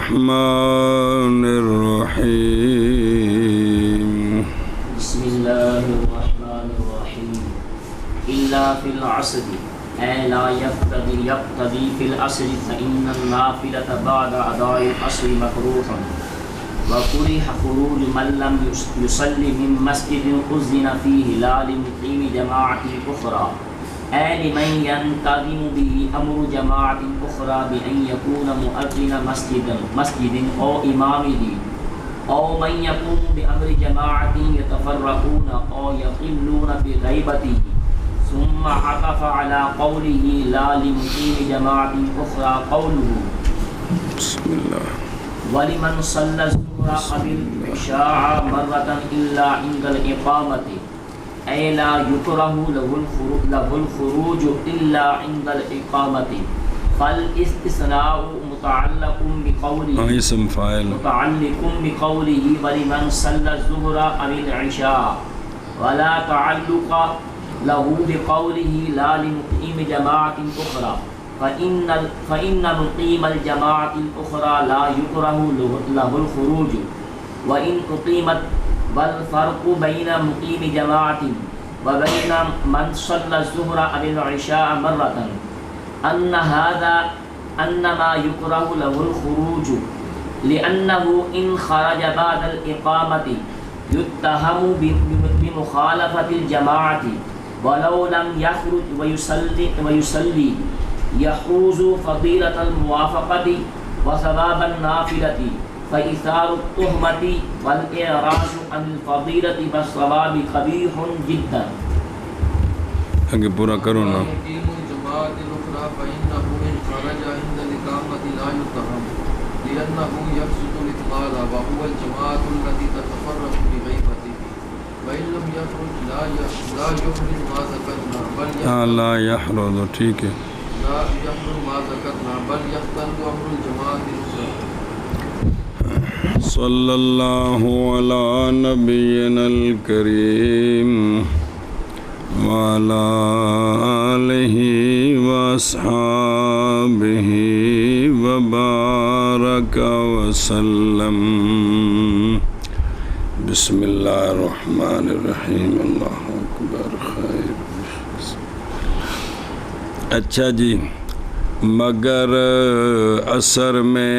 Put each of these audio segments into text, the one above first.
الرحمن الرحيم بسم الله الرحمن الرحيم إلا في العصر أي لا يقتضي في العصر فإن النافلة بعد أداء العصر مكروه وكره خروج من لم يصلي من مسجد أذن فيه لا لمقيم جماعة أخرى أي لمن ينتظم به أمر جماعة أخرى بأن يكون مؤذن مسجد أو إمامه أو من يقوم بأمر جماعة يتفرقون أو يقلون بغيبته ثم عطف على قوله لا لمقيم جماعة أخرى قوله بسم الله ولمن صلى الظهر قبل العشاء مرة إلا عند الإقامة أي لا يكره له الخروج إلا عند الإقامة فالاستثناء متعلق بقوله اسم فاعل ولمن صلى الظهر أو العشاء ولا تعلق له بقوله لا لمقيم جماعة أخرى فإن مقيم الجماعة الأخرى لا يكره له الخروج وإن أقيمت والفرق بين مقيم جماعة وبين من صلى الظهر أو العشاء مرة أن هذا أنما يكره له الخروج لأنه إن خرج بعد الإقامة يتهم بمخالفة الجماعة ولو لم يخرج ويصلي يحوز فضيلة الموافقة وثواب النافلة فإثار التهمة والإعراض عن الفضيلة والثواب قبيح جدا. آگے پورا کرو نا. مقيم الجماعة الأخرى فإنه إن خرج عند الإقامة لا يتهم لأنه يقصد الإقبال وهو الجماعة التي تتفرق بغيبته وإن لم يخرج لا يخرج ما ذكرنا بل لا يحرض ٹھیک ہے. لا يخرج ما ذكرنا بل يختل أمر الجماعة الأخرى. صلی اللہ علی نبینا الکریم وعلی آلہ واصحابہ وبارک وسلم. بسم اللہ الرحمن الرحیم. اللہ اکبر. خیر. اچھا جی، مگر عصر میں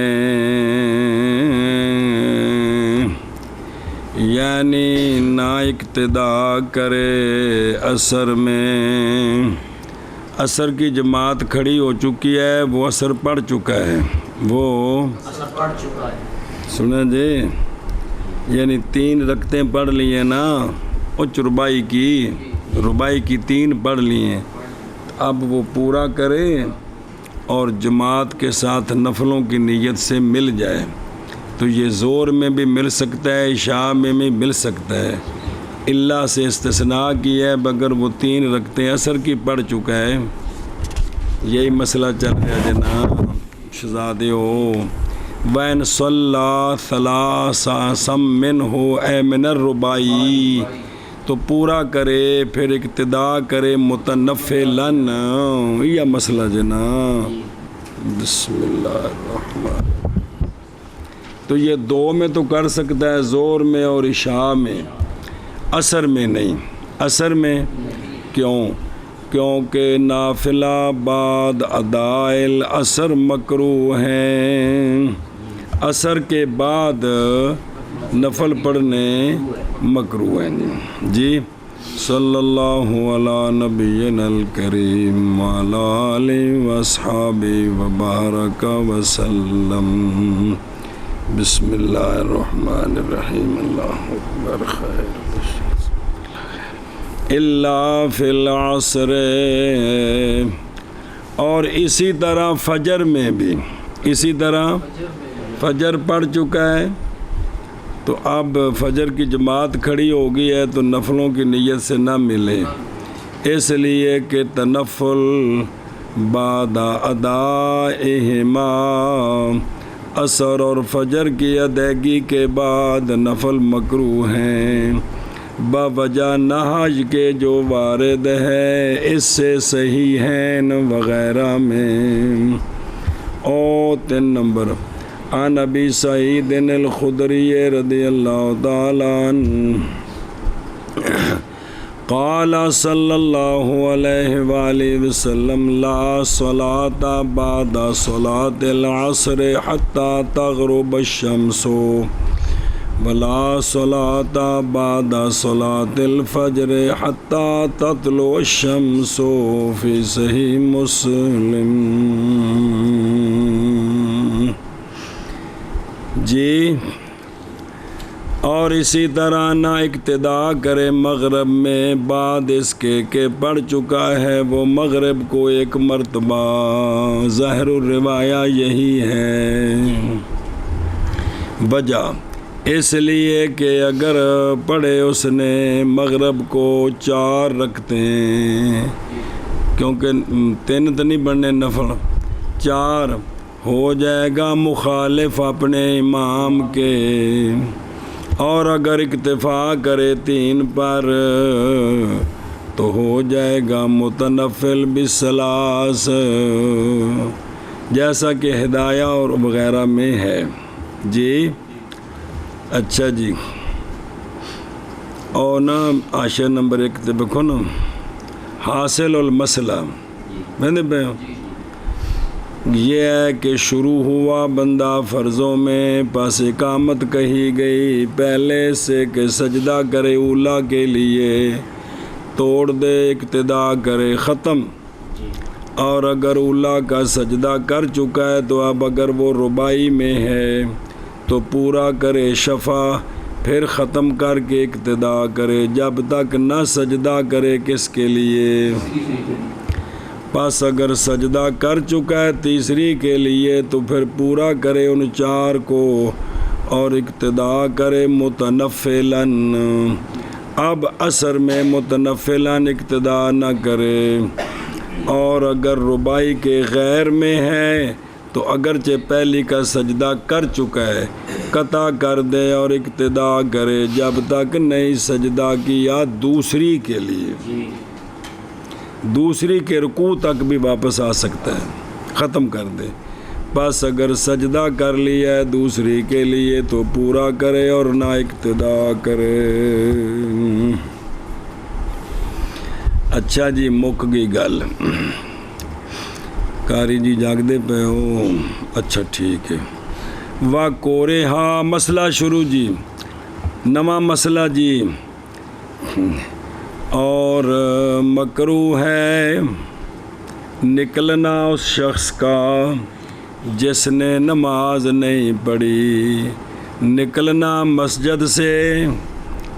یعنی نہ اقتدا کرے. عصر میں عصر کی جماعت کھڑی ہو چکی ہے، وہ عصر پڑھ چکا ہے، وہ سنیں جی، یعنی 3 رکعتیں پڑھ لی ہیں نا، اچ ربائی کی 3 پڑھ لی ہیں. اب وہ پورا کرے اور جماعت کے ساتھ نفلوں کی نیت سے مل جائے تو یہ زور میں بھی مل سکتا ہے، عشاء میں بھی مل سکتا ہے. اللہ سے استثناء کی ہے مگر وہ 3 رکعتیں عصر کی پڑھ چکا ہے. یہی مسئلہ چل رہا ہے جناب شہزادے ہو. وَإِنْ صَلَّى ثَلَاثَ مِنْهُ أَيْ مِنَ الرُّبَاعِ تو پورا کرے، پھر اقتدا کرے متنفلاً. یہ مسئلہ جناب. بسم اللہ الرحمن. تو یہ 2 میں تو کر سکتا ہے، زور میں اور عشاء میں، عصر میں نہیں. عصر میں کیوں؟ کیونکہ نافلہ بعد اداء العصر مکروہ ہیں. عصر کے بعد نفل پڑھنے مکروہ ہیں جی. صلی اللہ علی نبینا الکریم وعلی آلہ واصحابہ وبارک وسلم. بسم اللہ الرحمن الرحیم. اللہ اکبر. خیر. الا فی العصر. اور اسی طرح فجر میں بھی، اسی طرح فجر پڑھ چکا ہے تو اب فجر کی جماعت کھڑی ہو گئی ہے تو نفلوں کی نیت سے نہ ملے، اس لیے کہ تنفل بعد ادائہما، عصر اور فجر کی ادائیگی کے بعد نفل مکروہ ہیں بوجہ نہج کے جو وارد ہے اس سے صحیح ہیں وغیرہ میں. اور 3 نمبر عن ابی سعید الخدری رضی اللہ تعالی عنہ قال صلی اللہ علیہ وآلہ وسلم لا صلاة بعد صلاة العصر حتى تغرب الشمس ولا صلاة بعد صلاة الفجر حتى تطلع الشمس فی صحیح مسلم۔ جی اور اسی طرح نہ ابتدا کرے مغرب میں بعد اس کے کہ پڑھ چکا ہے وہ مغرب کو ایک مرتبہ، ظاہر الروایہ یہی ہے۔ وجہ اس لیے کہ اگر پڑھے اس نے مغرب کو 4 رکعتیں، کیونکہ 3 تو نہیں پڑھنے نفل، 4 ہو جائے گا مخالف اپنے امام کے، اور اگر اکتفا کرے 3 پر تو ہو جائے گا متنفل بالثلاث، جیسا کہ ہدایہ اور وغیرہ میں ہے۔ جی اچھا جی، اور نا عاشر نمبر 1 تے بکھو نا حاصل المسئلہ میں نے یہ ہے کہ شروع ہوا بندہ فرضوں میں، پس اقامت کہی گئی پہلے سے کہ سجدہ کرے اولا کے لیے، توڑ دے اقتدا کرے ختم، اور اگر اولا کا سجدہ کر چکا ہے تو اب اگر وہ رباعی میں ہے تو پورا کرے شفع، پھر ختم کر کے اقتدا کرے جب تک نہ سجدہ کرے کس کے لیے، پس اگر سجدہ کر چکا ہے تیسری کے لیے تو پھر پورا کرے ان 4 کو اور اقتدا کرے متنفلاً۔ اب عصر میں متنفلاً اقتدا نہ کرے، اور اگر رباعی کے غیر میں ہے تو اگرچہ پہلی کا سجدہ کر چکا ہے قطع کر دے اور اقتدا کرے جب تک نہیں سجدہ کیا دوسری کے لیے، دوسری کے رکوع تک بھی واپس آ سکتا ہے، ختم کر دے۔ بس اگر سجدہ کر لیا ہے دوسری کے لیے تو پورا کرے اور نہ اقتدا کرے۔ اچھا جی مک گئی گل، کاری جی جاگدے پہ ہو؟ اچھا ٹھیک ہے۔ وا کورے ہاں مسئلہ شروع جی، نواں مسئلہ جی، اور مکروہ ہے نکلنا اس شخص کا جس نے نماز نہیں پڑھی، نکلنا مسجد سے،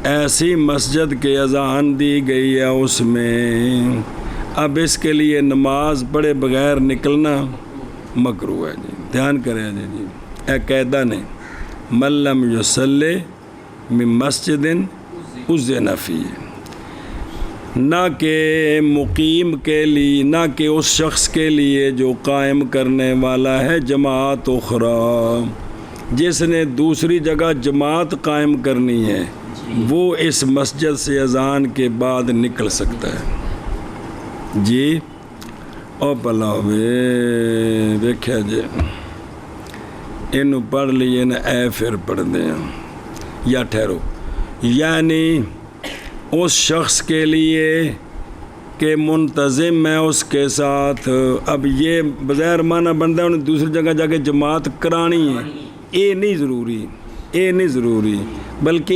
ایسی مسجد کے اذان دی گئی ہے اس میں، اب اس کے لیے نماز پڑھے بغیر نکلنا مکروہ ہے جی، دھیان کریں جی، اے قاعدہ نے من لم یصلی من مسجد اذن فیہ، نہ کہ مقیم کے لیے، نہ کہ اس شخص کے لیے جو قائم کرنے والا ہے جماعت اخری، جس نے دوسری جگہ جماعت قائم کرنی ہے وہ اس مسجد سے اذان کے بعد نکل سکتا ہے جی۔ او پلا ویکھیا جی اینو پڑھ لیے نا، اے پھر پڑھ دیں یا ٹھہرو، یعنی اس شخص کے لیے کہ منتظم ہے اس کے ساتھ، اب یہ بظاہر معنی بنتا ہے انہیں دوسری جگہ جا کے جماعت کرانی ہے، یہ نہیں ضروری، بلکہ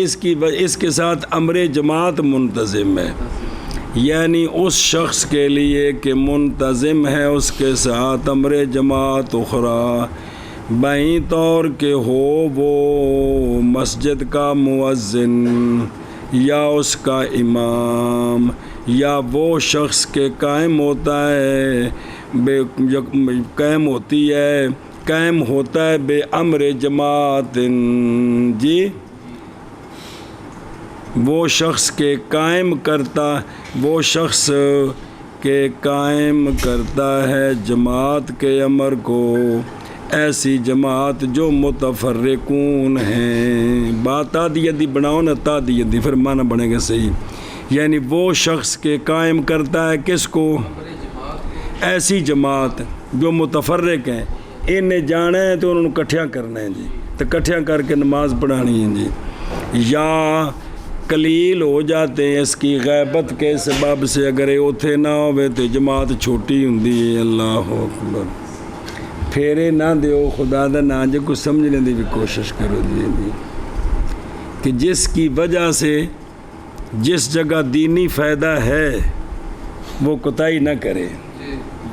اس کے ساتھ امر جماعت منتظم ہے، یعنی اس شخص کے لیے کہ منتظم ہے اس کے ساتھ امر جماعت اخری، بائیں طور کہ ہو وہ مسجد کا مؤذن یا اس کا امام، یا وہ شخص کے قائم ہوتا ہے قائم ہوتا ہے بے امر جماعت جی، وہ شخص کے قائم کرتا ہے جماعت کے امر کو، ایسی جماعت جو متفرقون ہیں، بات تادیتی بناؤ نا، تادیتی پھر معنی بنے گا صحیح، یعنی وہ شخص کے قائم کرتا ہے کس کو؟ ایسی جماعت جو متفرق ہیں، انہیں جانا ہے تو انہوں نے کٹھیاں کرنا ہے جی، تو کٹھیاں کر کے نماز پڑھانی ہے جی. یا قلیل ہو جاتے ہیں اس کی غیبت کے سبب سے، اگر اوتھے نہ ہوئے تو جماعت چھوٹی ہوندی ہے. اللہ اکبر. پھیرے نہ دیو خدا دا نا جے کچھ سمجھنے دی بھی کوشش کرو جی، کہ جس کی وجہ سے جس جگہ دینی فائدہ ہے وہ کوتاہی نہ کرے.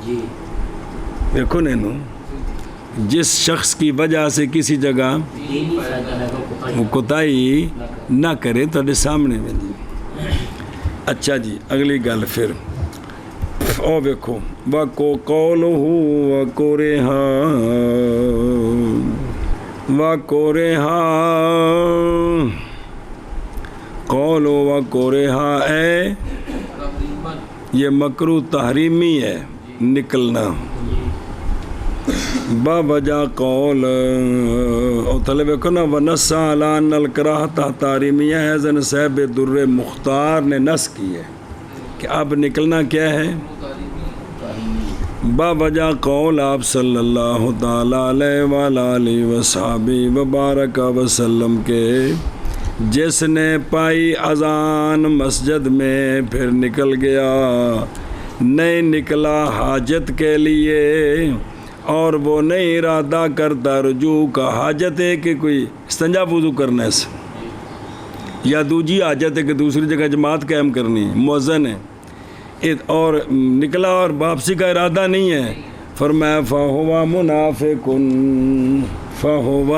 جی دیکھو نینو، جس شخص کی وجہ سے کسی جگہ دینی فائدہ ہے وہ کوتاہی نہ کرے تھوڑے سامنے میں جی. اچھا جی اگلی گل پھر او ویکھو وَقَوْلُهُ وَقُرِهَا قول وَقُرِهَا اے یہ مکروہ تحریمی ہے نکلنا با وجہ قول او تھلے ویکھو نا وَنَسَّ عَلَىٰ أَنَّ الْكَرَاهَةَ تحریمیہ ہے. حسن صاحب در مختار نے نص کی ہے کہ اب نکلنا کیا ہے با وجہ قول آپ صلی اللہ تعالیٰ علیہ وآلہ وصحبہ وبارک وسلم کے جس نے پائی اذان مسجد میں پھر نکل گیا، نہیں نکلا حاجت کے لیے اور وہ نہیں ارادہ کرتا رجوع کا. حاجت ہے کہ کوئی استنجا وضو کرنا ہے یا دوجی حاجت ہے کہ دوسری جگہ جماعت قائم کرنی ہے، مؤذن ہے اور نکلا اور واپسی کا ارادہ نہیں ہے، فرمایا فَهُوَ مُنَافِقٌ فَهُوَ.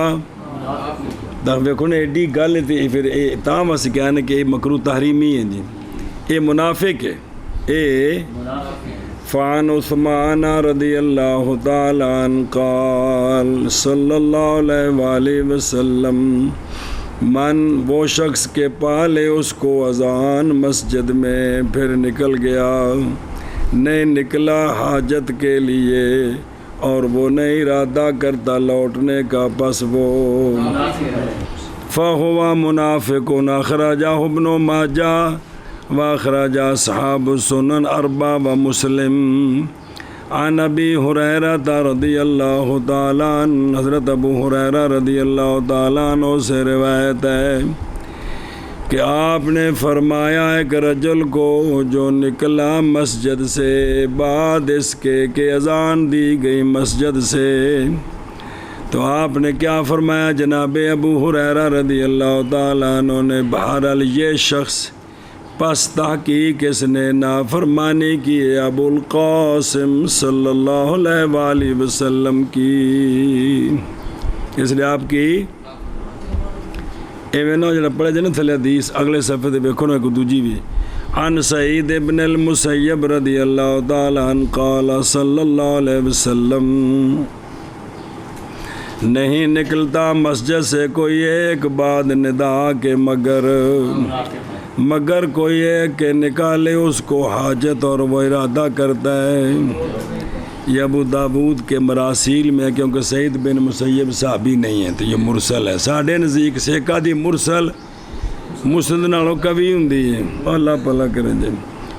دیکھو نا ایڈی گل تھی پھر تاں واسطے کہنا کہ یہ مکروہ تحریمی ہے جی، یہ منافق ہے. فعن عثمان رضی اللہ تعالیٰ عنہ قال صلی اللہ علیہ وآلہ وسلم من وہ شخص کے پالے اس کو اذان مسجد میں پھر نکل گیا، نہیں نکلا حاجت کے لیے اور وہ نہیں ارادہ کرتا لوٹنے کا، پس وہ فَهُوَ مُنَافِقٌ. اخرجہ ابن ماجہ واخرج اصحاب السنن اربعہ ومسلم. عن ابی ہریرہ رضی اللہ تعالیٰ عنہ، حضرت ابو ہریرہ رضی اللہ تعالیٰ عنہ سے روایت ہے کہ آپ نے فرمایا ایک رجل کو جو نکلا مسجد سے بعد اس کے کہ اذان دی گئی مسجد سے، تو آپ نے کیا فرمایا جناب ابو ہریرہ رضی اللہ تعالیٰ عنہ نے بہرحال یہ شخص پس تحقیق اس نے نافرمانی کی ابو القاسم صلی اللہ علیہ وآلہ وسلم کی. اس نے آپ کی ایویں نو جڑا پڑھے جن تھلے حدیث اگلے صفحے تے ویکھو نا کوئی دوجی بھی. عن سعید ابن المسیب رضی اللہ تعالی عنہ قال صلی اللہ علیہ وسلم نہیں نکلتا مسجد سے کوئی ایک بعد ندا کے مگر کوئی ایک کہ نکالے اس کو حاجت اور وہ ارادہ کرتا ہے. یہ ابو داود کے مراسیل میں، کیونکہ سعید بن مسیب صحابی نہیں ہے تو یہ مرسل ہے. ساڑھے نزدیک سیکا دی مرسل مسند نالوں کبھی ہوندی ہے، اللہ پلا کریں جی.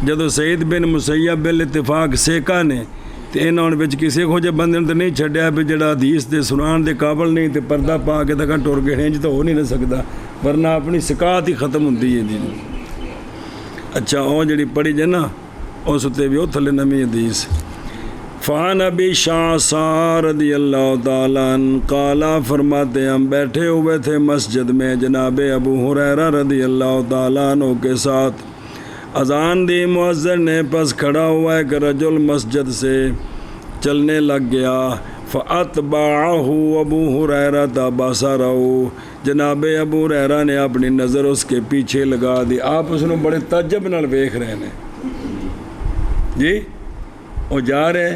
جدو سعید بن مسیب بالاتفاق سیکا نے تو انہوں نے کسی کو جب بندے تو نہیں چھڑیا بھی جڑا حدیث دے سنان دے قابل نہیں تو پردہ پا کے تک ٹور گئے ہیں جی تو ہو نہیں سکتا، ورنہ اپنی سکاط ہی ختم ہوتی ہے جی. اچھا وہ جڑی پڑھی جائے نا اس تے بھی وہ تھلے نمی حدیث. فان ابی شعثار رضی اللہ تعالیٰ عنہ قالا فرماتے ہم بیٹھے ہوئے تھے مسجد میں جناب ابو ہریرہ رضی اللہ تعالیٰ عنہ کے ساتھ. اذان دی مؤذن نے پس کھڑا ہوا ایک رجل مسجد سے چلنے لگ گیا. فَأَتْبَعَهُ ابو ہریرہ بَصَرَهُ جناب ابو ہریرہ نے اپنی نظر اس کے پیچھے لگا دی. آپ اس نے بڑے تعجب نال ویکھ رہے ہیں جی، وہ جا رہے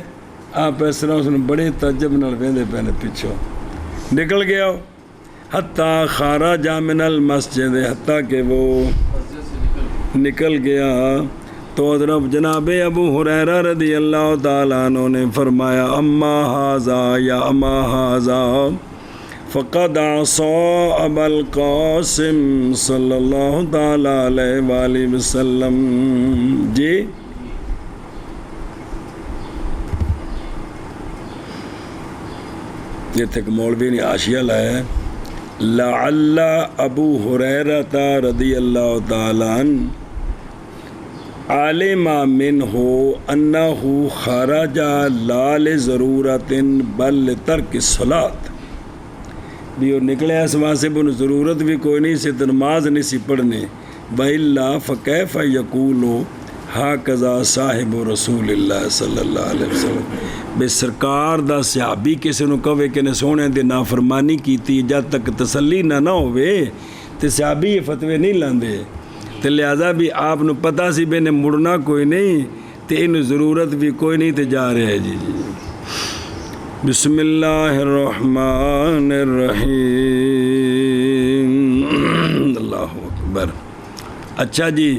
آپ اس طرح اس نے بڑے تعجب نال ویندے پہنے پیچھوں نکل گیا. حتیٰ خارج من المسجد حتیٰ کہ وہ نکل گیا تو حضرت جناب ابو ہریرہ رضی اللہ تعالیٰ عنہ نے فرمایا اما ھذا یا اما ھذا فقد عصى ابا القاسم صلی اللہ تعالیٰ علیہ وآلہ وسلم. جی ایک مولوی نے حاشیہ لایا ہے لعل ابو ہریرہ رضی اللہ تعالی عنہ علم منہ انہ خرج لا لضرورت بل لترک الصلاۃ بھی وہ نکلے اس واسطے بن ضرورت بھی کوئی نہیں سے نماز نہیں سی پڑھنے وَإِلَّا فَكَيْفَ يَقُولُ هَكَذَا صاحب رسول اللہ صلی اللہ علیہ وسلم بے سرکار دا صحابی کسی نو کہے کہ نے سونے دی نافرمانی کیتی جد تک تسلی نہ ہوئے تے صحابی یہ فتوے نہیں لاندے تے لہذا بھی آپ نو پتہ سی بے نے مڑنا کوئی نہیں تے انو ضرورت بھی کوئی نہیں تے جا رہے جی بسم اللہ الرحمن الرحیم اللہ اکبر اچھا جی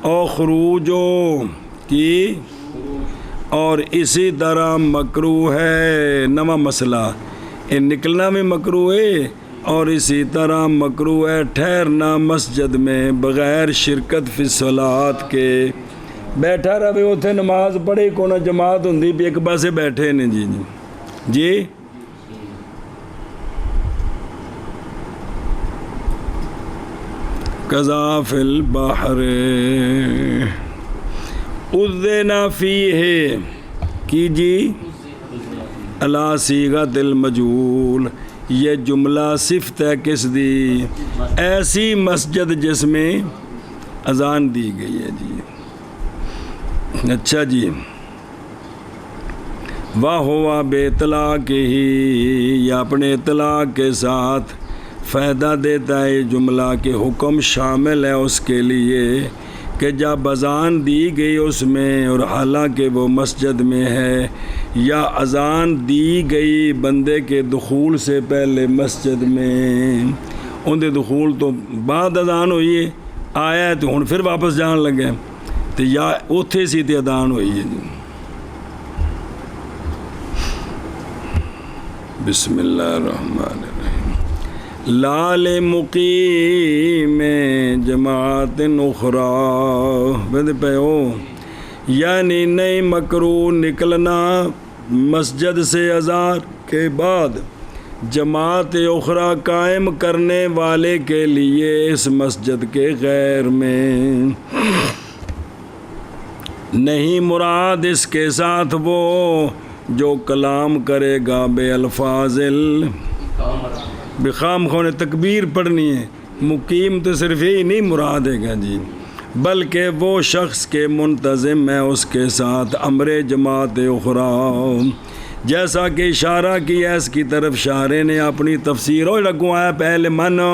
او خروجو کی اور اسی طرح مکروہ ہے نواں مسئلہ نکلنا بھی مکروہ ہے اور اسی طرح مکروہ ہے ٹھہرنا مسجد میں بغیر شرکت فی الصلاۃ کے بیٹھا رہے اتنے نماز پڑھے کونا جماعت ہوں بھی ایک پاسے بیٹھے نے جی جی قضا فی البحر اذن فیہ کی جی علی صیغۃ المجہول یہ جملہ صفت ہے کس دی ایسی مسجد جس میں اذان دی گئی ہے جی اچھا جی واہ ہوا بے اطلاق ہی یا اپنے اطلاق کے ساتھ فائدہ دیتا ہے جملہ کہ حکم شامل ہے اس کے لیے کہ جب اذان دی گئی اس میں اور حالانکہ وہ مسجد میں ہے یا اذان دی گئی بندے کے دخول سے پہلے مسجد میں ان دے دخول تو بعد اذان ہوئی ہے آیا ہے تو ہن پھر واپس جان لگے تو یا اوتھے سی تے اذان ہوئی ہے جی بسم اللہ الرحمن الرحیم لال مقیم جماعت اخری بند پہ ہو یعنی نئی مکروہ نکلنا مسجد سے اذان کے بعد جماعت اخری قائم کرنے والے کے لیے اس مسجد کے غیر میں نہیں مراد اس کے ساتھ وہ جو کلام کرے گا بے الفاظ بخام خون تکبیر پڑھنی ہے مقیم تو صرف یہی نہیں مراد ہے گا جی بلکہ وہ شخص کے منتظم ہے اس کے ساتھ امر جماعت اخری جیسا کہ اشارہ کیا اس کی طرف شارح نے اپنی تفسیر اور لگوں آیا پہلے منو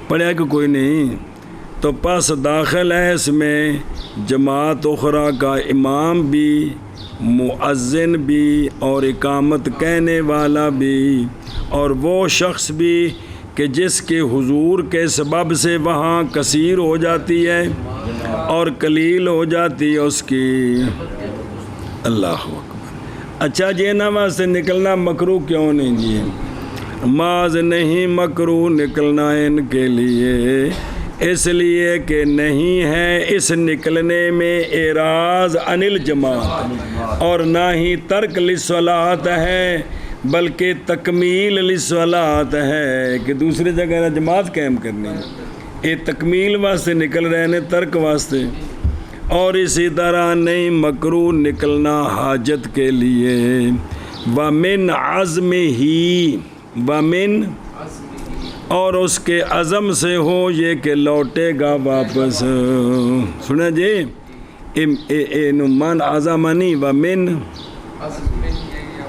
پڑھا کہ کوئی نہیں تو پس داخل ہے اس میں جماعت اخری کا امام بھی مؤذن بھی اور اقامت کہنے والا بھی اور وہ شخص بھی کہ جس کے حضور کے سبب سے وہاں کثیر ہو جاتی ہے اور قلیل ہو جاتی ہے اس کی اللہ اکبر اچھا جی نا واسطے نکلنا مکروہ کیوں نہیں جی ماذ نہیں مکروہ نکلنا ان کے لیے اس لیے کہ نہیں ہے اس نکلنے میں اعراض عن الجماعت اور نہ ہی ترک للصلاۃ ہے بلکہ تکمیل للصلاۃ ہے کہ دوسری جگہ نہ جماعت قائم کرنی ہے یہ تکمیل واسطے نکل رہے ہیں ترک واسطے اور اسی طرح نہیں مکروہ نکلنا حاجت کے لیے ومن عزم ہی ومن اور اس کے عزم سے ہو یہ کہ لوٹے گا واپس سنا جی من عزمنی ومن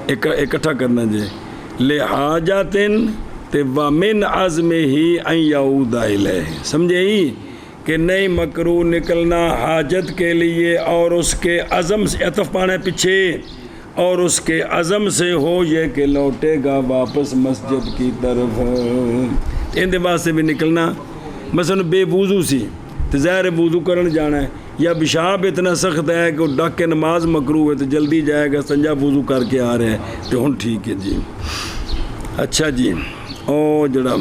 اکٹھا کرنا جی لحاجتن تے ومن عزم ہی ان یعود الیہ سمجھے ہی کہ نہیں مکروہ نکلنا حاجت کے لیے اور اس کے عزم سے عطف پانا پیچھے اور اس کے عزم سے ہو یہ کہ لوٹے گا واپس مسجد کی طرف ان دے واسطے بھی نکلنا مثلا بے وضو سی تو ظاہر وضو کرن جانا ہے یا پیشاب اتنا سخت ہے کہ وہ ڈک کے نماز مکروہ ہے تو جلدی جائے گا سنجا وضو کر کے آ رہے ہیں تو ہن ٹھیک ہے جی اچھا جی او جڑا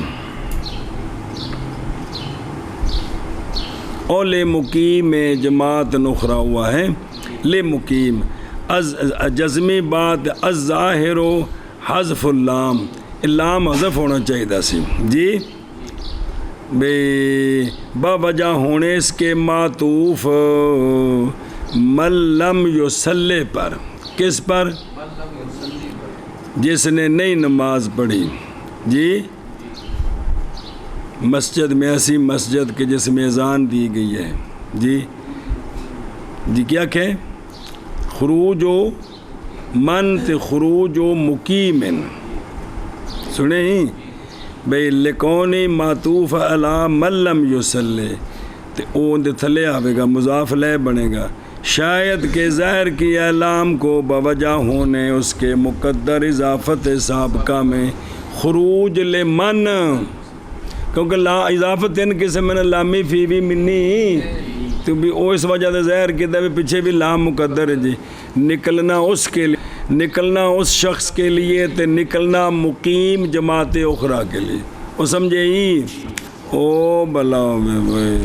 او لے مقیم جماعت نخرا ہوا ہے لے مقیم جزمی بات الظاہر حذف اللام، لام حذف ہونا چاہیے سی جی بے بوجہ ہونے اس کے معطوف من لم یصلی پر، کس پر؟ جس نے نئی نماز پڑھی جی، مسجد میں ایسی مسجد کے جس میں اذان دی گئی ہے جی جی کیا کہ خروج و من تے خروج و مقیمن، سنیں بھئی لکونی معطوف علی من لم یصلی، تے اون دے تھلے آوے گا مضاف لے بنے گا، شاید کہ ظاہر کی اعلام کو بوجہ ہونے اس کے مقدر اضافت سابقہ میں خروج لمن، کیونکہ لا اضافت ان قسم میں لامی فی بھی منی، تو بھی اس وجہ سے ظاہر کیا بھی پیچھے بھی لام مقدر ہے جی، نکلنا اس کے لیے، نکلنا اس شخص کے لیے تے نکلنا مقیم جماعت اخرى کے لیے، وہ سمجھے ہی او بلا میں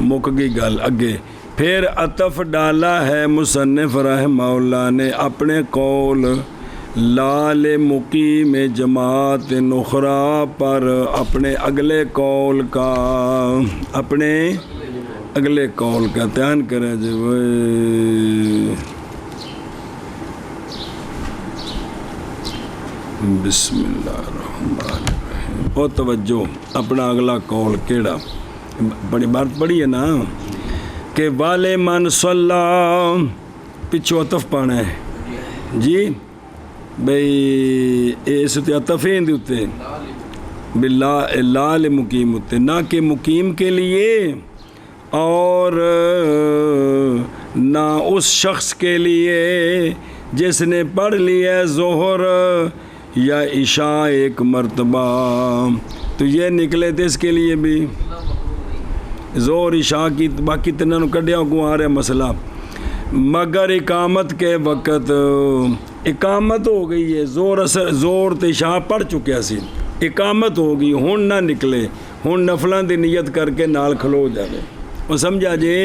مک گئی گل اگے۔ پھر عطف ڈالا ہے مصنف رحمہ اللہ نے اپنے قول لال مقیم جماعت اخرى پر، اپنے اگلے قول کا، اپنے اگلے قول کا دھیان کرے جی بسم اللہ الرحمن الرحیم، او توجہ اپنا اگلا قول کیڑا بڑی بات پڑھی ہے نا کہ والے من صلی پچھو عطف پانا ہے جی بھئی اس تے عطفین دیتے لال مقیم ہوتے، نہ کہ مقیم کے لیے اور نہ اس شخص کے لیے جس نے پڑھ لیا ظہر یا عشاء ایک مرتبہ، تو یہ نکلے تھے اس کے لیے بھی ظہر عشاء کی، باقی تنہوں کڈیا کو آ رہا مسئلہ، مگر اقامت کے وقت اقامت ہو گئی ہے، زور تے عشاء پڑھ چکیا سی، اقامت ہو گئی، ہون نہ نکلے، ہون نفلاں دی نیت کر کے نال کھلو جائے، وہ سمجھا جی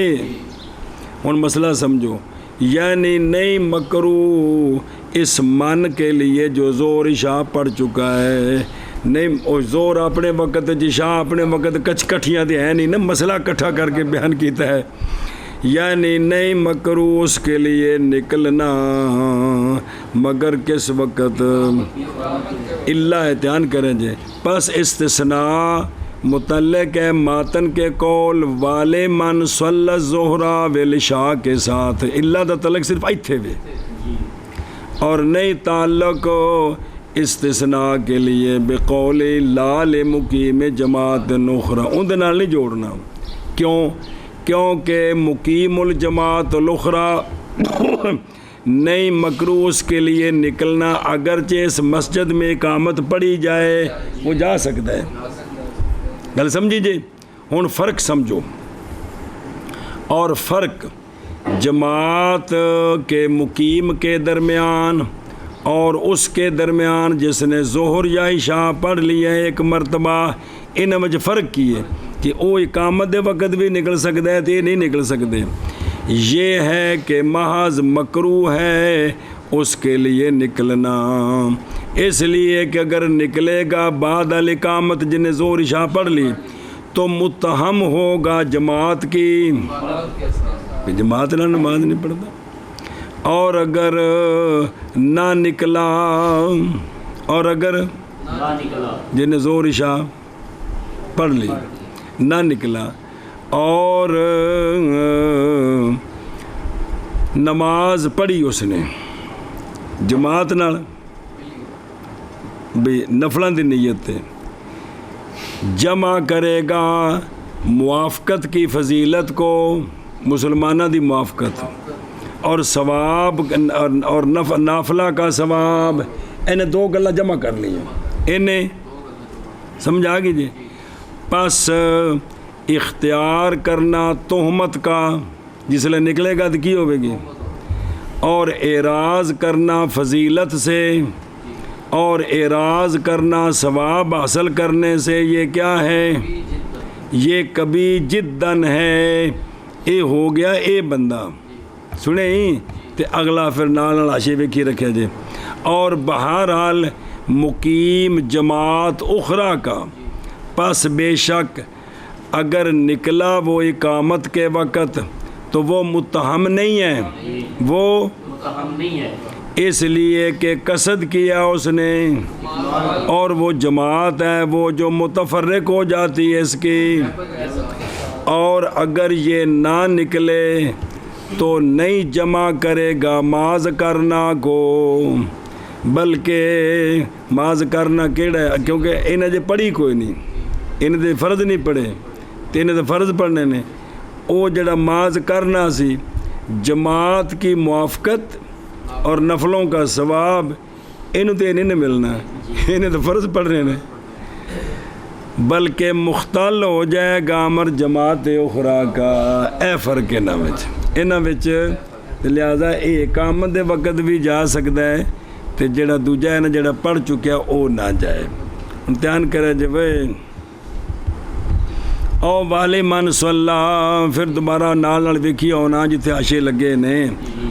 ہون مسئلہ سمجھو، یعنی نہیں مکرو اس من کے لیے جو زور عشاء پڑھ چکا ہے، نہیں زور اپنے وقت عشاء اپنے وقت کٹھیاں دے ہیں نہیں نا، مسئلہ کٹھا کر کے بیان کیتا ہے، یعنی نہیں مکرو اس کے لیے نکلنا مگر کس وقت اللہ احتیان کریں جے، پس استثناء متعلق ہے ماتن کے قول والے من صلی الظہرا والعشاء کے ساتھ، اللہ دا تعلق صرف ایتھے وے اور نہیں تعلق استثناء کے لیے بقول لال مقیم جماعت اخرى، ان دے نال نہیں جوڑنا، کیونکہ مقیم الجماعت الاخرى نہیں مکروہ اس کے لیے نکلنا، اگرچہ اس مسجد میں اقامت پڑھی جائے وہ جا سکتا ہے، گل سمجھی جی، ہن فرق سمجھو، اور فرق جماعت کے مقیم کے درمیان اور اس کے درمیان جس نے ظہر یا عشاء پڑھ لیا ہے ایک مرتبہ، ان وجہ فرق کیے کہ وہ اقامت دے وقت بھی نکل سکتا ہے تو یہ نہیں نکل سکتے، یہ ہے کہ محض مکروہ ہے اس کے لیے نکلنا، اس لیے کہ اگر نکلے گا بعد الاقامت جن ظہر عشاء پڑھ لی تو متہم ہوگا جماعت کی، جماعت نہ نماز نہیں پڑھتا، اور اگر نہ نکلا، اور اگر جن ظہر عشاء پڑھ لی نہ نکلا اور نماز پڑھی اس نے جماعت نال بھی نفلاں دی نیت تے، جمع کرے گا موافقت کی فضیلت کو، مسلمانہ دی موافقت اور ثواب اور نافلہ کا ثواب، انہیں دو گلہ جمع کر لی ہیں، انہیں سمجھا گی جی، پس اختیار کرنا تہمت کا جس لئے نکلے گا تو کی ہوئے گی، اور اعراض کرنا فضیلت سے اور اعراض کرنا ثواب حاصل کرنے سے، یہ کیا ہے؟ یہ کبھی جدن ہے، اے ہو گیا اے بندہ، سنیں تے اگلا پھر نال حاشے ویکھی رکھے جے. اور بہرحال مقیم جماعت اخرى کا پس بے شک اگر نکلا وہ اقامت کے وقت تو وہ متہم نہیں ہے، وہ متہم نہیں ہے، اس لیے کہ قصد کیا اس نے، اور وہ جماعت ہے وہ جو متفرق ہو جاتی ہے اس کی. اور اگر یہ نہ نکلے تو نہیں جمع کرے گا ماذ کرنا کو، بلکہ ماذ کرنا کیڑا ہے کیونکہ انہیں جے پڑھی کوئی نہیں، انہیں دے فرض نہیں پڑھے تے انہیں دے فرض پڑھنے نے. وہ جڑا ماذ کرنا سی جماعت کی موافقت اور نفلوں کا ثواب انہوں تے نہیں ملنا، انہیں تو فرض پڑھنے نے، بلکہ مختل ہو جائے گا امر جماعت اخرى کا. اے فرق انہاں وچ لہذا اے اقامت دے وقت بھی جا سکتا ہے تے جڑا دوجا ہے نا جڑا پڑھ چکیا او نہ جائے. امتحان کرے جے وے او والے من صلی، پھر دوبارہ نال ویکھی ہونا جتھے حاشے لگے نے.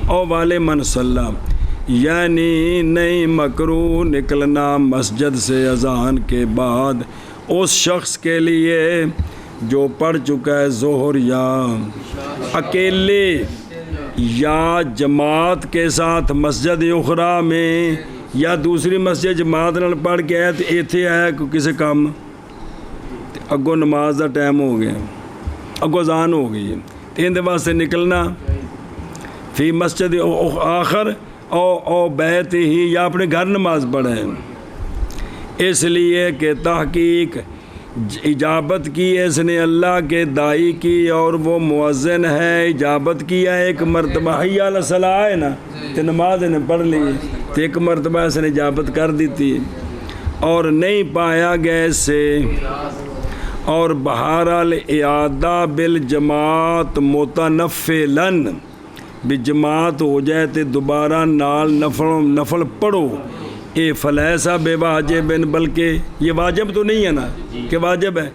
او والے من صلی یعنی نہیں مکروہ نکلنا مسجد سے اذان کے بعد اس شخص کے لیے جو پڑھ چکا ہے ظہر یا اکیلے یا جماعت کے ساتھ مسجد اخرى میں، یا دوسری مسجد جماعت نال پڑھ کے آیا تو ایتھے آیا کسی کام اگوں نماز دا ٹائم ہو گیا، اگوں اذان ہو گئی ہے تو ان دے واسطے نکلنا فی مسجد آخر او بیت ہی، یا اپنے گھر نماز پڑھے، اس لیے کہ تحقیق اجابت کی اس نے اللہ کے دائی کی اور وہ مؤذن ہے. اجابت کیا ایک مرتبہ حی علی الصلاۃ ہے نا تو نماز نے پڑھ لی تو ایک مرتبہ اس نے اجابت کر دی تھی اور نہیں پایا گیا اس سے. اور بہرحال اعادہ بالجماعت متنفلاً بھی جماعت ہو جائے تو دوبارہ نال نفل پڑھو. اے فلیسا بے واجب، بلکہ یہ واجب تو نہیں ہے نا کہ واجب ہے،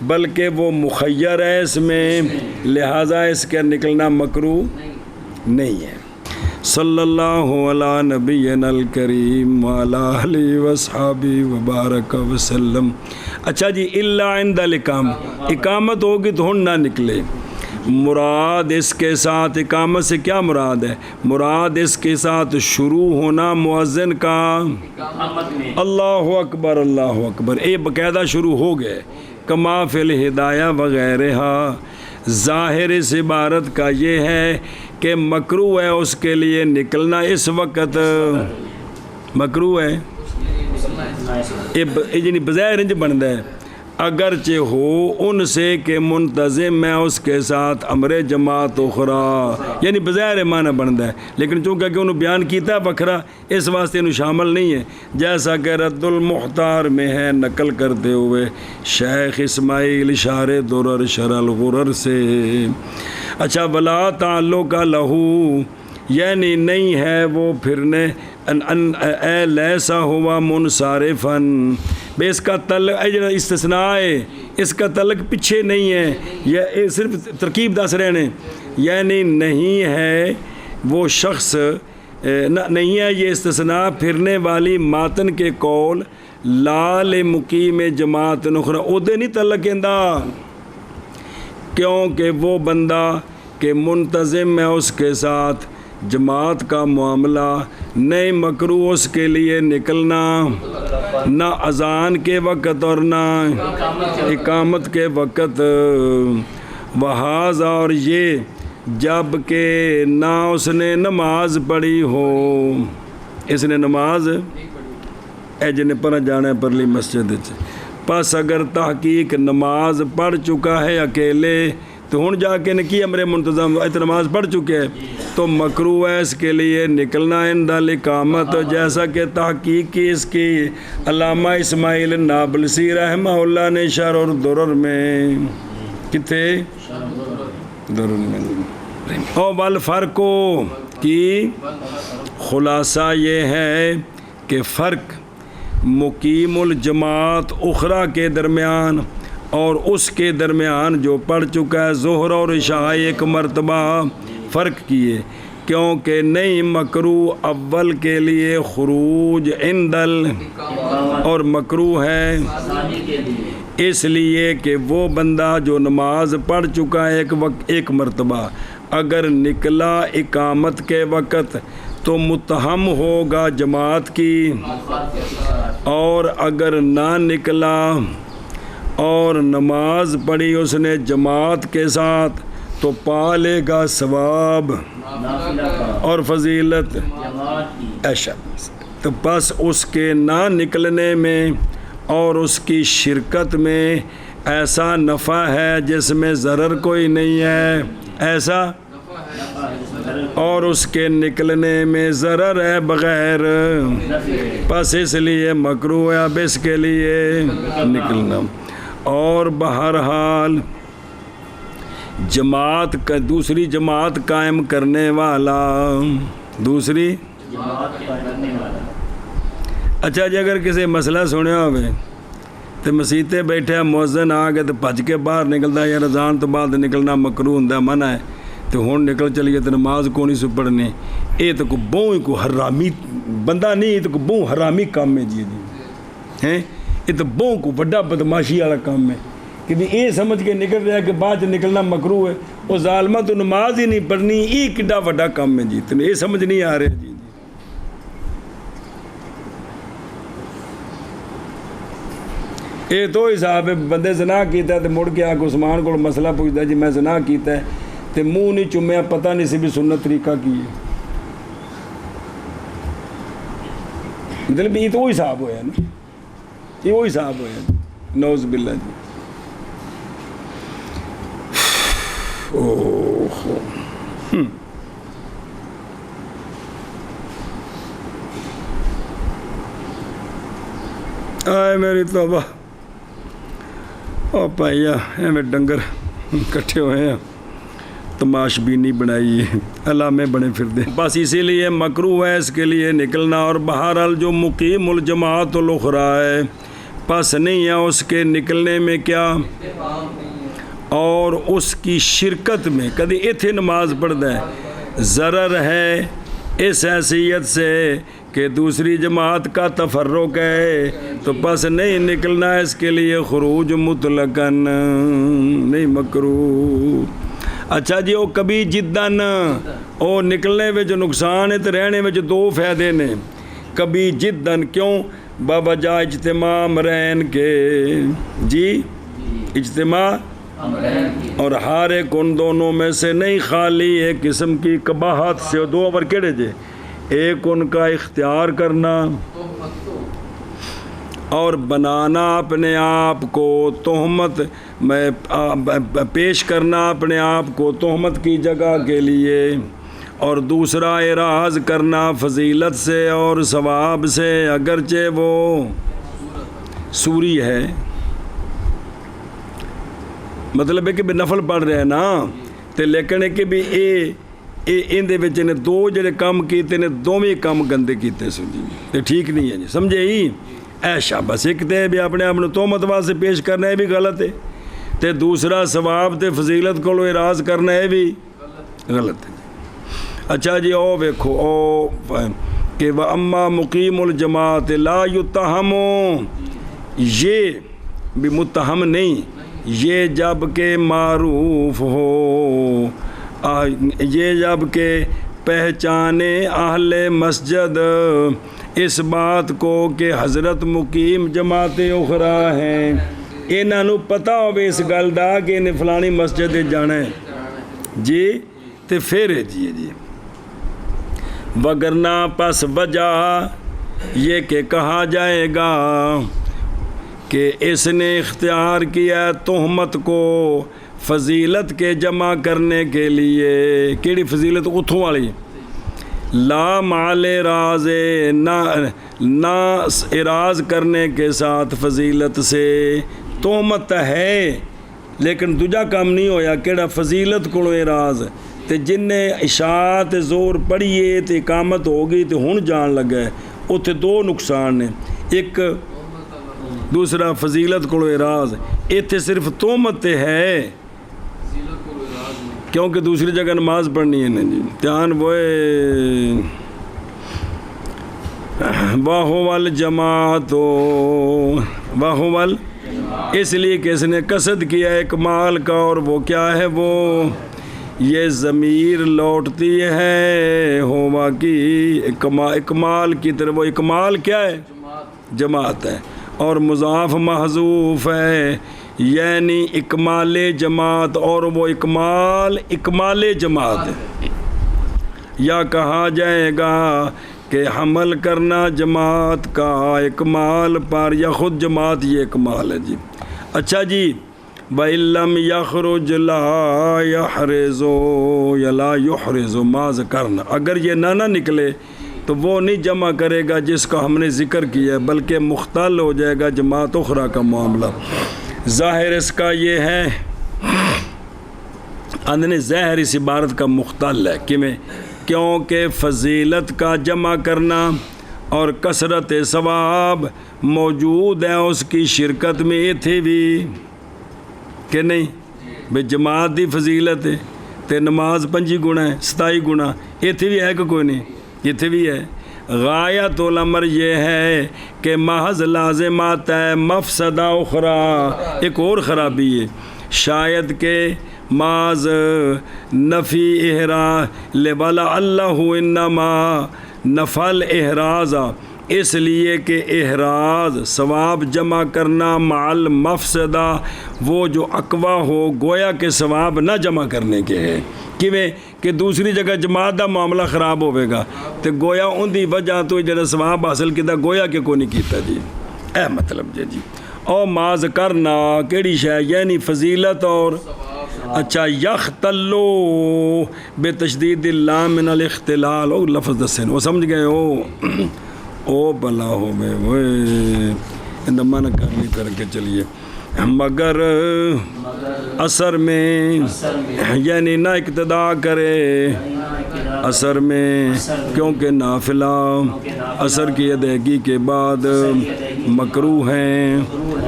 بلکہ وہ مخیر ہے اس میں، لہٰذا اس کا نکلنا مکروہ نہیں ہے. صلی اللہ علی نبینا الکریم وعلی آلہ وصحابہ وبارک وسلم. اچھا جی الا عند الاقامہ، اقامت ہوگی تو ہن نہ نکلے. مراد اس کے ساتھ اقامت سے کیا مراد ہے؟ مراد اس کے ساتھ شروع ہونا مؤذن کا اللہ اکبر اللہ اکبر، اے باقاعدہ شروع ہو گئے. کما فی الہدایہ وغیرہ. ظاہر اس عبارت کا یہ ہے کہ مکروہ ہے اس کے لیے نکلنا اس وقت، مکروہ ہے یہ بظاہر انج بنتا ہے اگرچہ ہو ان سے کہ منتظم ہے اس کے ساتھ امر جماعت اخرى، یعنی بظاہر معنی بنتا ہے، لیکن چونکہ کہ انہوں بیان کیتا بکھرا اس واسطے انہوں شامل نہیں ہے، جیسا کہ رد المختار میں ہے نقل کرتے ہوئے شیخ اسماعیل شارح درر شرح الغرر سے. اچھا ولا تعلق لہو، یعنی نہیں ہے وہ پھرنے اے لیسا ہوا منصارفن، بے اس کا تعلق استثناء ہے، اس کا تعلق پیچھے نہیں ہے، یہ صرف ترکیب دس رہے ہیں، یعنی نہیں ہے وہ شخص نہیں ہے یہ استثناء پھرنے والی ماتن کے قول لال مقیم جماعت نخرا عہدے نہیں تعلق اندہ، کیونکہ وہ بندہ کہ منتظم ہے اس کے ساتھ جماعت کا معاملہ نہیں مکروہ اس کے لیے نکلنا نہ اذان کے وقت اور نہ اقامت کے وقت. وہذا اور یہ جب کہ نہ اس نے نماز پڑھی ہو، اس نے نماز اے جن پر جانا ہے پرلی مسجد، پس اگر تحقیق نماز پڑھ چکا ہے اکیلے تو ہن جا کے کی امر منتظم نماز پڑھ چکے ہیں تو مکروہ ہے اس کے لیے نکلنا عند الاقامت، جیسا کہ تحقیق کی اس کی علامہ اسماعیل نابلسی رحمہ اللہ نے شرح اور درر میں کتنے درر میں او والفرقو کی خلاصہ یہ ہے کہ فرق مقیم الجماعت اخرى کے درمیان اور اس کے درمیان جو پڑھ چکا ہے ظہر اور عشاء ایک مرتبہ فرق کیے. کیونکہ نہیں مکروہ اول کے لیے خروج عندل اور مکروہ ہے ثانی کے لیے اس لیے کہ وہ بندہ جو نماز پڑھ چکا ہے ایک مرتبہ اگر نکلا اقامت کے وقت تو متہم ہوگا جماعت کی، اور اگر نہ نکلا اور نماز پڑھی اس نے جماعت کے ساتھ تو پا لے گا ثواب نافلہ کا اور فضیلت جماعت کی ایشا۔ تو بس اس کے نہ نکلنے میں اور اس کی شرکت میں ایسا نفع ہے جس میں ضرر کوئی نہیں ہے، ایسا اور اس کے نکلنے میں ضرر ہے بغیر، بس اس لیے مکروہ ہے اب اس کے لیے نکلنا۔ اور بہرحال جماعت کا دوسری جماعت قائم کرنے والا دوسری جماعت کا کرنے والا اچھا جی اگر کسی مسئلہ سنیا ہوئے تو مسیتے بیٹھے مؤذن آ گئے تو بھج کے باہر نکلتا یار اذان تو بعد نکلنا مکروہ ہوندا منع ہے تو ہون نکل چلیے تو نماز کو نہیں سو پڑھنی، یہ تو کو بہوں کو حرامی بندہ نہیں، یہ تو کو بہوں حرامی کام ہے جی ہیں، یہ تو بہوں کو بڑا بدماشی والا کام ہے کہ بھی یہ سمجھ کے نکل رہا ہے کہ بعد نکلنا مکروہ ہے، وہ ظالمہ تو نماز ہی نہیں پڑھنی، یہ کڈا بڑا کام ہے جی، تو یہ سمجھ نہیں آ رہا جی۔ یہ تو حساب ہے بندے زنا کیتا ہے تو مڑ کے آ کے عثمان کو مسئلہ پوچھتا ہے جی میں زنا کیتا ہے تو منہ نہیں چومیا، پتہ نہیں سی بھی سنت طریقہ کی ہے، مطلب یہ تو وہ حساب ہویا نا، یہ وہ حساب ہویا، نعوذ باللہ جی۔ آئے میری توبہ، او پائیا ایویں ڈنگر کٹھے ہوئے ہیں تماش بینی بنائی ہے، علامے بنے پھر دے، بس اسی لیے مکروہ ہے اس کے لیے نکلنا۔ اور بہرحال جو مقیم الجماعت الاخری ہے پس نہیں ہے اس کے نکلنے میں کیا اور اس کی شرکت میں کدی ایتھے نماز پڑھتا ہے ضرر ہے اس حیثیت سے کہ دوسری جماعت کا تفرق ہے تو پس نہیں نکلنا اس کے لیے خروج مطلقاً نہیں مکروہ۔ اچھا جی وہ کبھی جدن وہ نکلنے میں جو نقصان ہے تو رہنے میں جو دو فائدے نے، کبھی جدن کیوں بوجہ اجتماع امرین کے جی اجتماع اور ہر ایک ان دونوں میں سے نہیں خالی ایک قسم کی قباحت سے، دو اور کیڑے جے ایک ان کا اختیار کرنا اور بنانا اپنے آپ کو تہمت میں پیش کرنا اپنے آپ کو تہمت کی جگہ کے لیے، اور دوسرا اعراض کرنا فضیلت سے اور ثواب سے اگرچہ وہ سوری ہے، مطلب ہے کہ بھی نفل پڑھ رہے ہیں نا تو لیکن ہے کہ بھی اندے وچ نے دو جڑے کام کیتے نے دوویں کام گندے کیتے سن جی تے ٹھیک نہیں ہے جی، سمجھے ہی ایشا بس ایک تے بھی اپنے آپ تہمت واسطے پیش کرنا ہے بھی غلط ہے تے دوسرا ثواب تے فضیلت کو اعراض کرنا ہے بھی غلط ہے۔ اچھا جی او ویکھو او کہ واما مقیم الجماعت لا یتہم، یہ بھی متہم نہیں، یہ جب کہ معروف ہو، یہ جب کہ پہچانے اہل مسجد اس بات کو کہ حضرت مقیم جماعت اخری ہیں، انہوں پتہ ہوئے اس گل دا کہ انہیں فلانی مسجد جانا ہے جی تے پھر جی جی وگرنہ پس وجہ یہ کہ کہا جائے گا کہ اس نے اختیار کیا تہمت کو فضیلت کے جمع کرنے کے لیے، کیڑی فضیلت اتھوں والی لا مال راز نہ اعراض کرنے کے ساتھ فضیلت سے، تہمت ہے لیکن دوجا کام نہیں ہویا کیڑا فضیلت کو اعراض تے جن نے اشاعت زور پڑھیے تے اقامت ہوگی تے ہن جان لگا ہے، اتھے دو نقصان نے، ایک دوسرا فضیلت کو اعراض، ایتھے صرف تہمت ہے کیونکہ دوسری جگہ نماز پڑھنی ہے نا جی. دھیان وہ واہو الجماعت واہو ول، اس لیے کہ اس نے قصد کیا اکمال کا، اور وہ کیا ہے، وہ یہ ضمیر لوٹتی ہے ہوا کی اکمال کی طرف. وہ اکمال کیا ہے؟ جماعت ہے. اور مضاف محذوف ہے، یعنی اکمال جماعت، اور وہ اکمال جماعت ہے. یا کہا جائے گا کہ حمل کرنا جماعت کا اکمال پر، یا خود جماعت یہ اکمال ہے جی. اچھا جی، وَإِلَّمْ يَخْرُجْ لَا يَحْرِزُ یا لا يُحْرِزُ ما ذکرنا، اگر یہ نہ نکلے تو وہ نہیں جمع کرے گا جس کا ہم نے ذکر کیا ہے، بلکہ مختل ہو جائے گا جماعت اخرى کا معاملہ. ظاہر اس کا یہ ہے، اندنے ظاہر اس عبارت کا مختل ہے کیونکہ فضیلت کا جمع کرنا اور کثرت ثواب موجود ہے اس کی شرکت میں تھی بھی کہ نہیں. بے جماعت دی فضیلت ہے تے نماز 5 گنا ہے 27 گنا، ایتھے بھی ہے کہ کوئی نہیں؟ ایتھے بھی ہے. غایت الامر یہ ہے کہ محض لازمات ہے مفسدہ اخرى، ایک اور خرابی ہے، شاید کہ محض نفی احراز لولا اللہ انما نفل احرازہ، اس لیے کہ احراز ثواب جمع کرنا معل مفسدہ، وہ جو اقوا ہو گویا کہ ثواب نہ جمع کرنے کے ہے. کہ دوسری جگہ جماعت دا معاملہ خراب ہوئے گا تو گویا ان دی وجہ تو جڑا ثواب حاصل کیتا گویا کہ کوئی نہیں کیتا جی. اے مطلب جی او ماز کرنا کیڑی شے، یعنی فضیلت اور اچھا. یختلو بے تشدید اللام من الاختلال، او لفظ دسن وہ سمجھ گئے او بلا ہو میں وہ انما نہ کرنی کر کے چلیے. مگر اثر میں یعنی نہ اقتدا کرے اثر میں، کیونکہ نافلہ اثر کی ادائیگی کے بعد مکروہ ہیں،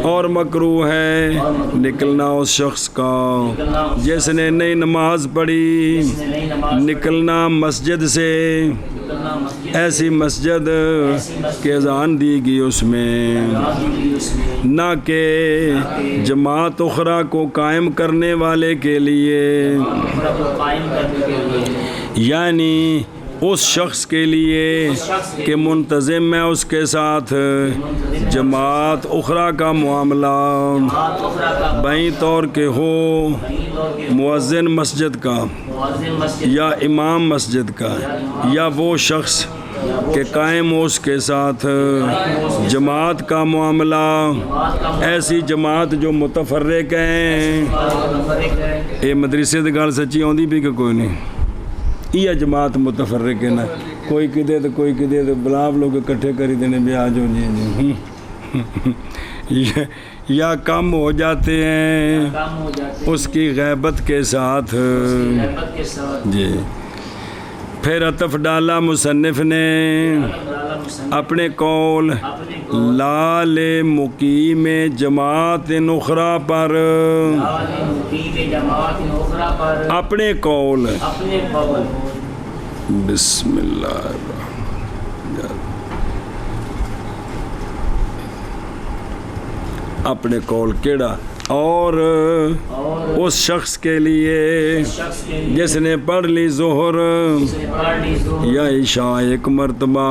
اور مکروہ ہے نکلنا اس شخص کا جس نے نئی نماز پڑھی، نکلنا مسجد سے، ایسی مسجد کہ اذان دی گئی اس میں، نہ کہ جماعت اخرى کو قائم کرنے والے کے لیے، یعنی اس شخص کے لیے کہ منتظم ہے اس کے ساتھ جماعت اخرى کا معاملہ، بائیں طور کے ہو مؤذن مسجد کا یا امام مسجد کا، یا وہ شخص کہ قائم ہو اس کے ساتھ جماعت کا معاملہ، ایسی جماعت جو متفرق ہیں. اے مدرسے دی گل سچی آندی بھی کہ کوئی نہیں؟ یہ جماعت متفرق ہے نا، کوئی کدے تو کوئی کدے تو بلاو لوگ اکٹھے کری دینے بھی آ جاؤ جی یا کم ہو جاتے ہیں اس کی غیبت کے ساتھ جی. پھر عطف ڈالا مصنف نے اپنے قول لال مقیم جماعت اخرى پر، اپنے قول بسم اللہ الرحمن، اپنے قول کیڑا، اور اس شخص کے لیے جس نے پڑھ لی ظہر یا عشاء ایک مرتبہ،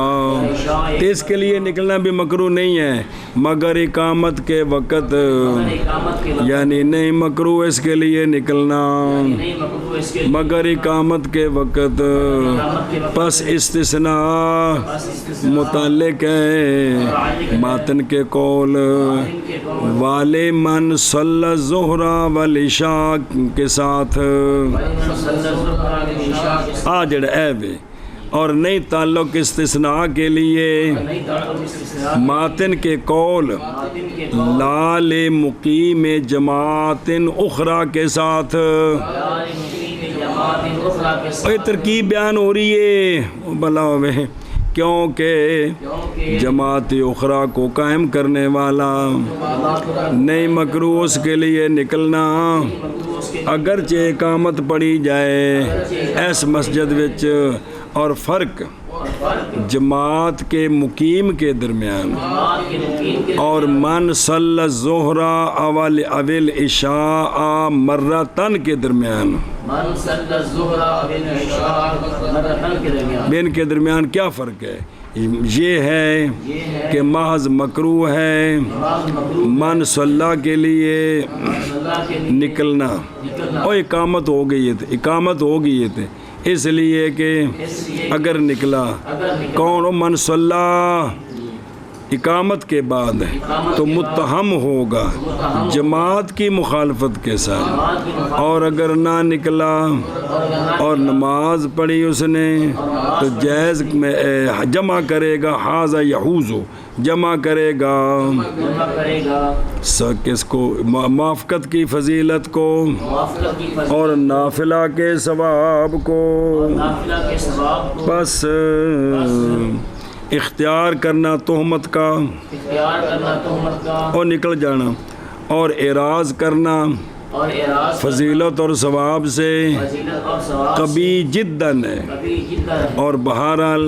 اس کے لیے نکلنا بھی مکروہ نہیں ہے مگر اقامت کے وقت، یعنی نہیں مکروہ اس کے لیے نکلنا مگر اقامت کے وقت. پس استثناء متعلق ہے ماتن کے قول والے من صلی الظہر والعشاء کے ساتھ آ جڑا اے بے، اور نہیں تعلق استثناء کے لیے ماتن کے قول لال مقیم جماعت اخرى کے ساتھ. یہ ترکیب بیان ہو رہی ہے بلا ہوئے کیونکہ جماعت اخرى کو قائم کرنے والا نہیں مکروہ اس کے لیے نکلنا اگرچہ اقامت پڑھی جائے اس مسجد وچ، اور فرق جماعت کے مقیم کے درمیان اور من صلی الظہر اول عشاء مرتن کے درمیان، ان کے درمیان کیا فرق ہے؟ یہ ہے کہ محض مکروہ ہے من صلی کے لیے نکلنا، اور اقامت ہو گئی تھے اس لیے کہ اگر نکلا کون من صلی اقامت کے بعد تو متہم ہوگا جماعت کی مخالفت کے ساتھ، اور اگر نہ نکلا اور نماز پڑھی اس نے تو جائز میں جمع کرے گا، حاذا یحوزو جمع کرے گا کس کو؟ موافقت کی فضیلت کو اور نافلہ کے ثواب کو، بس اختیار کرنا تہمت کا اور نکل جانا، اور اعراض کرنا فضیلت اور ثواب سے کبھی جداً ہے، اور بہرحال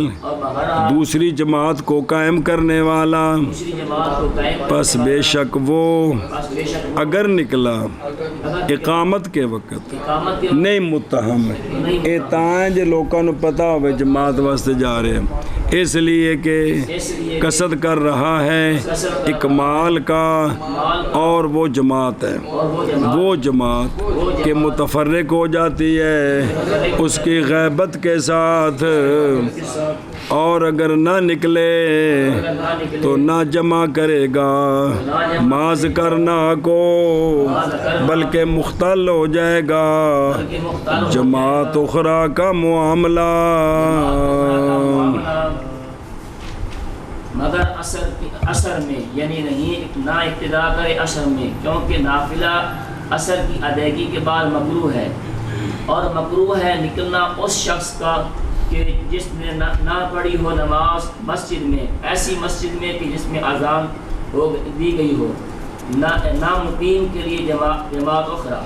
دوسری جماعت کو قائم کرنے والا پس بے شک وہ اگر نکلا اقامت کے وقت نہیں متہم ہے، اے تائیں جو لوگوں نے پتا ہوئے جماعت واسطے جا رہے ہیں، اس لیے کہ قصد کر رہا ہے اکمال کا، اور وہ جماعت ہے، وہ جماعت کہ متفرق ہو جاتی ہے اس کی غیبت کے ساتھ، اور اگر نہ نکلے تو نہ جمع کرے گا ماذ کرنا کو، بلکہ مختل ہو جائے گا جماعت اخرى کا معاملہ۔ مگر اثر میں یعنی نہیں نہ ابتدا کرے اثر میں، کیونکہ نافلہ اثر کی ادائیگی کے بعد مکروہ ہے، اور مکروہ ہے نکلنا اس شخص کا کہ جس نے نہ پڑھی ہو نماز مسجد میں، ایسی مسجد میں کہ جس میں اذان دی گئی ہو، نہ مقیم کے لیے جماعت اخرى،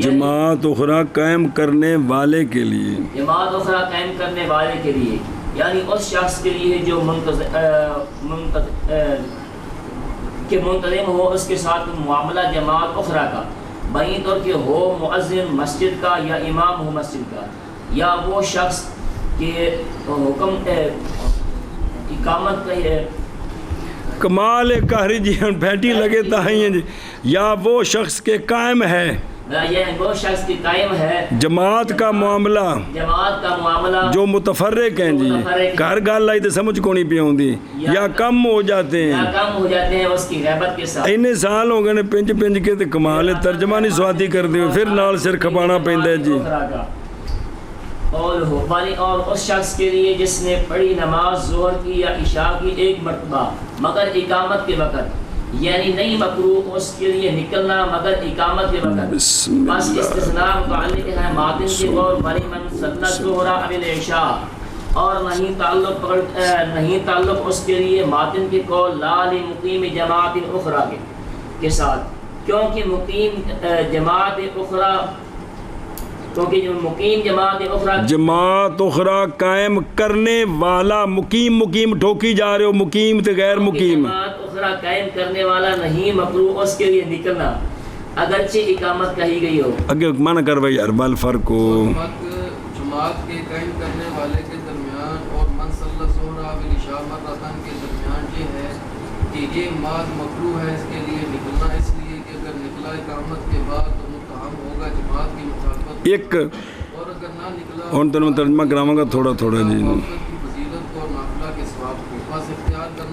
جماعت اخرى قائم کرنے والے کے لیے، جماعت اخرى قائم کرنے والے کے لیے، یعنی اس شخص کے لیے جو منتظم ہو اس کے ساتھ معاملہ جماعت اخرى کا، بہین طور کہ ہو مؤذن مسجد کا یا امام ہو مسجد کا، یا وہ شخص کے حکم اقامت کا ہے کمال قہری جی پھیٹی لگے تاہیں جی، یا وہ شخص کے قائم ہے، یہ وہ شخص کی قائم ہے جماعت کا معاملہ جو متفرق ہیں جی، گھر گل آئی تو سمجھ کو نہیں پی ہوندی، یا کم ہو جاتے ہیں اس کی غیبت کے ساتھ، انہیں سال ہو گئے پنج کے تے کمال ترجمہ نہیں سوادی کر دیو، پھر نال سر کھپانا پہندہ ہے جی۔ اور اس شخص کے لیے جس نے پڑھی نماز ظہر کی یا عشاء کی ایک مرتبہ مگر اقامت کے وقت، یعنی نہیں مکروہ اس کے لیے نکلنا مگر اقامت کے وقت، بس استثناء متعلق ہے ماتن کے اور بری من صلی الظہر اول عشاء، اور نہیں تعلق اس کے لیے ماتن کے قول لا لمقیم جماعت اخرى کے ساتھ، کیونکہ مقیم جماعت اخرى جماعت اخرى قائم کرنے والا، مقیم ٹھوکی جا رہے ہو، مقیم تے غیر مقیم، جماعت اخرى قائم کرنے والا نہیں مکروہ اس کے لیے نکلنا اگرچہ اقامت کہی گئی ہو۔ اگے مانا کر بھائی اربال فرق ہو جماعت کے قائم کرنے والے کے درمیان اور من صلی الظہر والعشاء مرتان کے درمیان یہ ہے کہ یہ ماد مکروہ ہے اس کے لیے نکلنا، اس لیے کہ اگر نکلا اقامت کے بعد تو متہم ہوگا جماعت کی مخالفت، ایک اور اگر نہ نکلا اور تنوں ترجمہ کراؤں گا تھوڑا جی،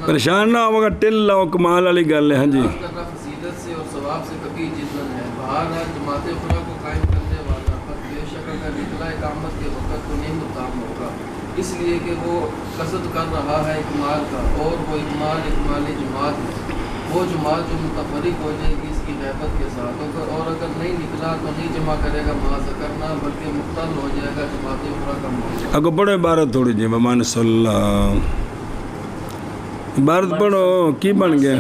پریشان نہ ہوگا، ٹل لاؤ کمال والی گل ہے۔ ہاں جی، فضیلت سے اور ثواب سے کبھی جدن ہے، بہرحال جماعت اخرى کو قائم کرنے والا پر بے شک اگر نکلا اقامت کے وقت تو نہیں متہم ہوگا، اس لیے کہ وہ قصد کر رہا ہے اکمال کا، اور وہ اکمال جماعت ہے، وہ جماعت جو متفرق ہو جائے گی اس کی غیبت کے ساتھ، اور اگر نہیں نکلا تو نہیں جمع کرے گا معاذ کرنا، بلکہ مختل ہو جائے گا، جماعت اخرى کا معاذ۔ اگو پڑھو عبارت تھوڑی جی بمان صلی اللہ، عبارت پڑھو کی بن گیا؟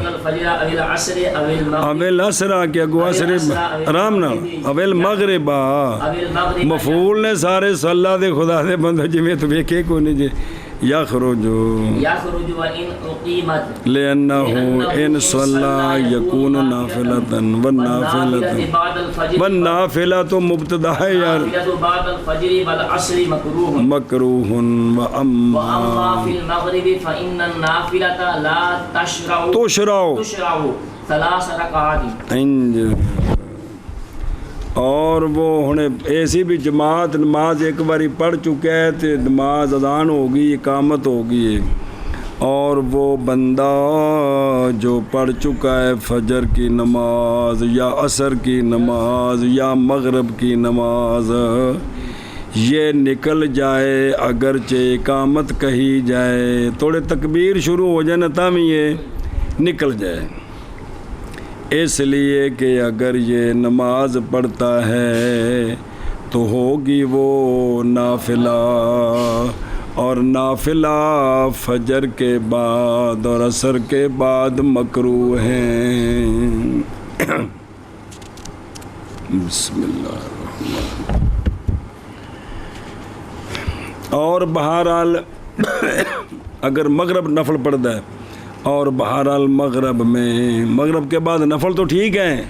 اویل اسرا کے اگو عصر آرام نہ اویل مغربا مفعول نے سارے صلی دے خدا دے بندو جی میں تو ویکھے کو نہیں جی یخرج وإن أقيمت لأنه إن صلى يكون نافلة والنافلة مبتدأ نافلة بعد الفجر والعصر مكروه وأما في المغرب فإن النافلة لا تشرع 3 ركعات۔ اور وہ ہنے ایسی بھی جماعت نماز ایک باری پڑھ چکے ہے تو نماز اذان ہوگی، اقامت ہوگی، اور وہ بندہ جو پڑھ چکا ہے فجر کی نماز یا عصر کی نماز یا مغرب کی نماز، یہ نکل جائے اگرچہ اقامت کہی جائے، تھوڑے تکبیر شروع ہو جائے نا تاہم یہ نکل جائے، اس لیے کہ اگر یہ نماز پڑھتا ہے تو ہوگی وہ نافلہ، اور نافلہ فجر کے بعد اور عصر کے بعد مکروہ ہیں۔ بسم اللہ الرحمن الرحیم۔ اور بہرحال اگر مغرب نفل پڑھتا ہے اور بہرحال مغرب کے بعد نفل تو ٹھیک ہے،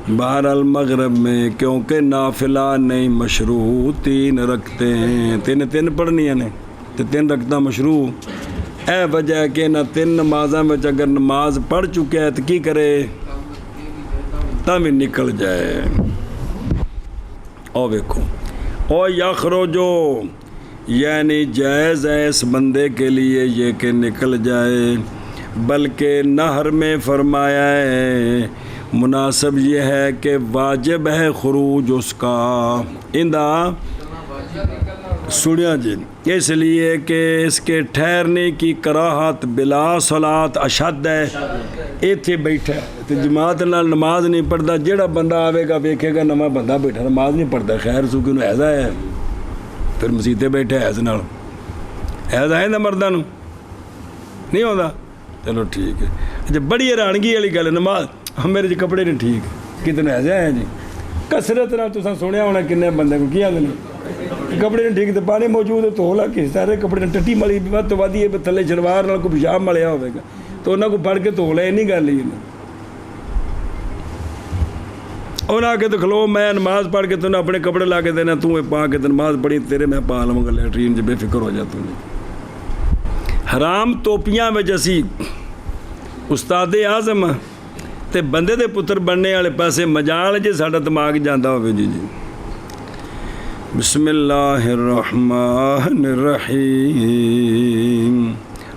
بہرحال مغرب میں کیونکہ نافلہ نہیں مشروع 3 رکھتے ہیں، 3 پڑھنی ہیں تو 3 رکھتا مشروع، اے وجہ کہ نہ 3 نمازاں میں اگر نماز پڑھ چکے ہے تو کی کرے تب نکل جائے۔ اور دیکھو اور یخرجو یعنی جائز ہے اس بندے کے لیے یہ کہ نکل جائے، بلکہ نہر میں فرمایا ہے مناسب یہ ہے کہ واجب ہے خروج اس کا اندہ سنیا جی، اس لیے کہ اس کے ٹھہرنے کی کراہت بلا صلاۃ اشد ہے، ایتھے بیٹھا تو جماعت نال نماز نہیں پڑھتا، جیڑا بندہ آوے گا ویکھے گا نواں بندہ بیٹھا نماز نہیں پڑھتا، خیر سوکی نو ایسا ہے پھر مسیتے بیٹھے ایسے نال ایسا ہے نا مردہ نو نہیں ہوتا، چلو ٹھیک ہے۔ اچھا بڑی حیرانگی والی گل ہے نماز میرے جی کپڑے نہیں ٹھیک کتنے ایسے ہیں جی کثرت نال تساں سنیا ہونا کنے بندے کو کیا دن کپڑے نہیں ٹھیک تو پانی موجود ہے تو کس سارے کپڑے ٹٹی ملی ود تو ودی تھلے شلوار نال کو پیشاب ملیا ہوئے گا تو انہوں کو پڑھ کے دھو لے، نہیں گل ہی انہیں آ کے تو کھلو میں نماز پڑھ کے تنہیں اپنے کپڑے لا کے دینا، تو پا کے نماز پڑھی تیرے میں پا لوں گا لیٹرین جو بے فکر ہو جاتا ہوں۔ حرام توپیاں میں جیسی استاد اعظم تے بندے دے پتر بننے والے پاسے مجال جی ساڈا دماغ جانا ہوئے جی۔ بسم اللہ الرحمن الرحیم۔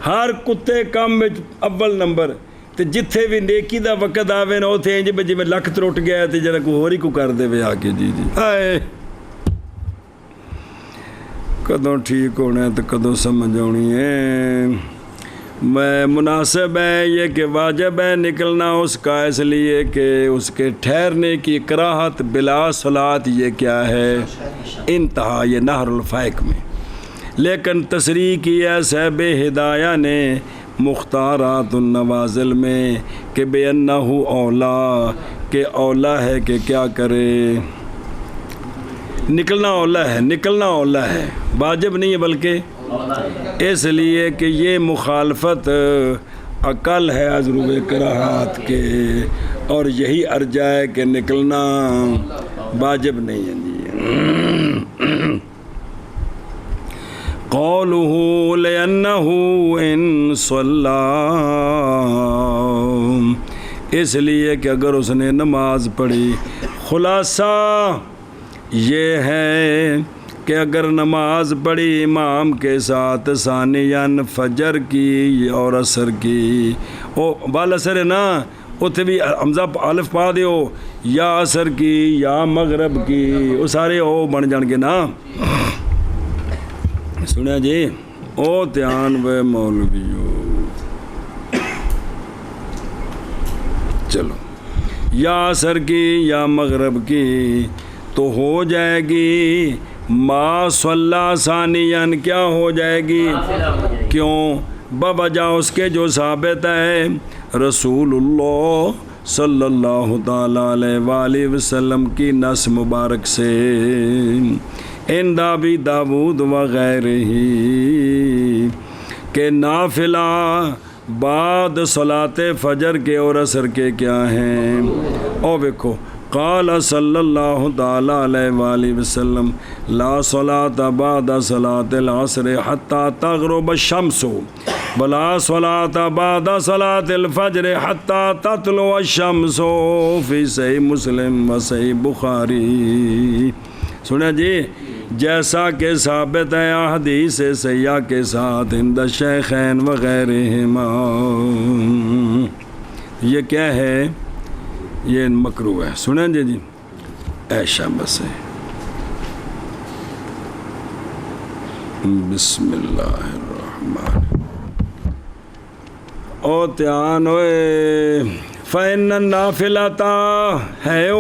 ہر کتے کام میں اول نمبر تے جتھے بھی نیکی دا وقت آوے نا اوتھے انج جی میں لکھ ترٹ گیا تے جڑا کوئی ہور ہی کو کر دے وے آ کے جی ہائے کدوں ٹھیک ہونا ہے تو کدوں سمجھ آنی ہے۔ میں مناسب ہے یہ کہ واجب ہے نکلنا اس کا، اس لیے کہ اس کے ٹھہرنے کی کراہت بلا صلاۃ یہ کیا ہے انتہا، یہ نہر الفائق میں، لیکن تصریح کی ہے صاحب ہدایہ نے مختارات النوازل میں کہ بے انہ اولا کہ اولا ہے کہ کیا کرے، نکلنا اولا ہے واجب نہیں ہے بلکہ اس لیے کہ یہ مخالفت عقل ہے ضرور کراہات کے، اور یہی ارجح ہے کہ نکلنا واجب نہیں ہے جی۔ قولہ لأنہ ان صلی، اس لیے کہ اگر اس نے نماز پڑھی، خلاصہ یہ ہے کہ اگر نماز پڑھی امام کے ساتھ ثانیاً فجر کی اور عصر کی، او بالعصر ہے نا اتنے بھی حمزہ الف پا دیو، یا عصر کی یا مغرب کی، وہ سارے او بن جان گے نا۔ سنیا جی او دھیان وے مولویو، چلو یا عصر کی یا مغرب کی تو ہو جائے گی ما صلی ثانیاً، کیا ہو جائے گی؟ کیوں؟ بوجہ اس کے جو ثابت ہے رسول اللہ صلی اللہ تعالیٰ علیہ وآلہ وسلم کی نص مبارک سے، عند ابی داود وغیرہ ہی، کہ نافلہ بعد صلاۃ فجر کے اور عصر کے کیا ہیں؟ اور دیکھو قال صلی اللہ تعالیٰ علیہ وآلہ وسلم لا صلاۃ بعد صلاۃ العصر حتیٰ تغرب الشمس ولا صلاۃ بعد صلاۃ الفجر حتیٰ تطلع الشمس فی صحیح مسلم و صحیح بخاری۔ سنیں جی، جیسا کہ ثابت ہے احادیث صحیحہ کے ساتھ عند الشیخین وغیرہما، یہ کیا ہے؟ یہ مکروہ ہے۔ سنیں جی ایشا بس ہے۔ بسم اللہ الرحمن او تیان ہوئے فَإِنَّ النَّافِلَةَ ہے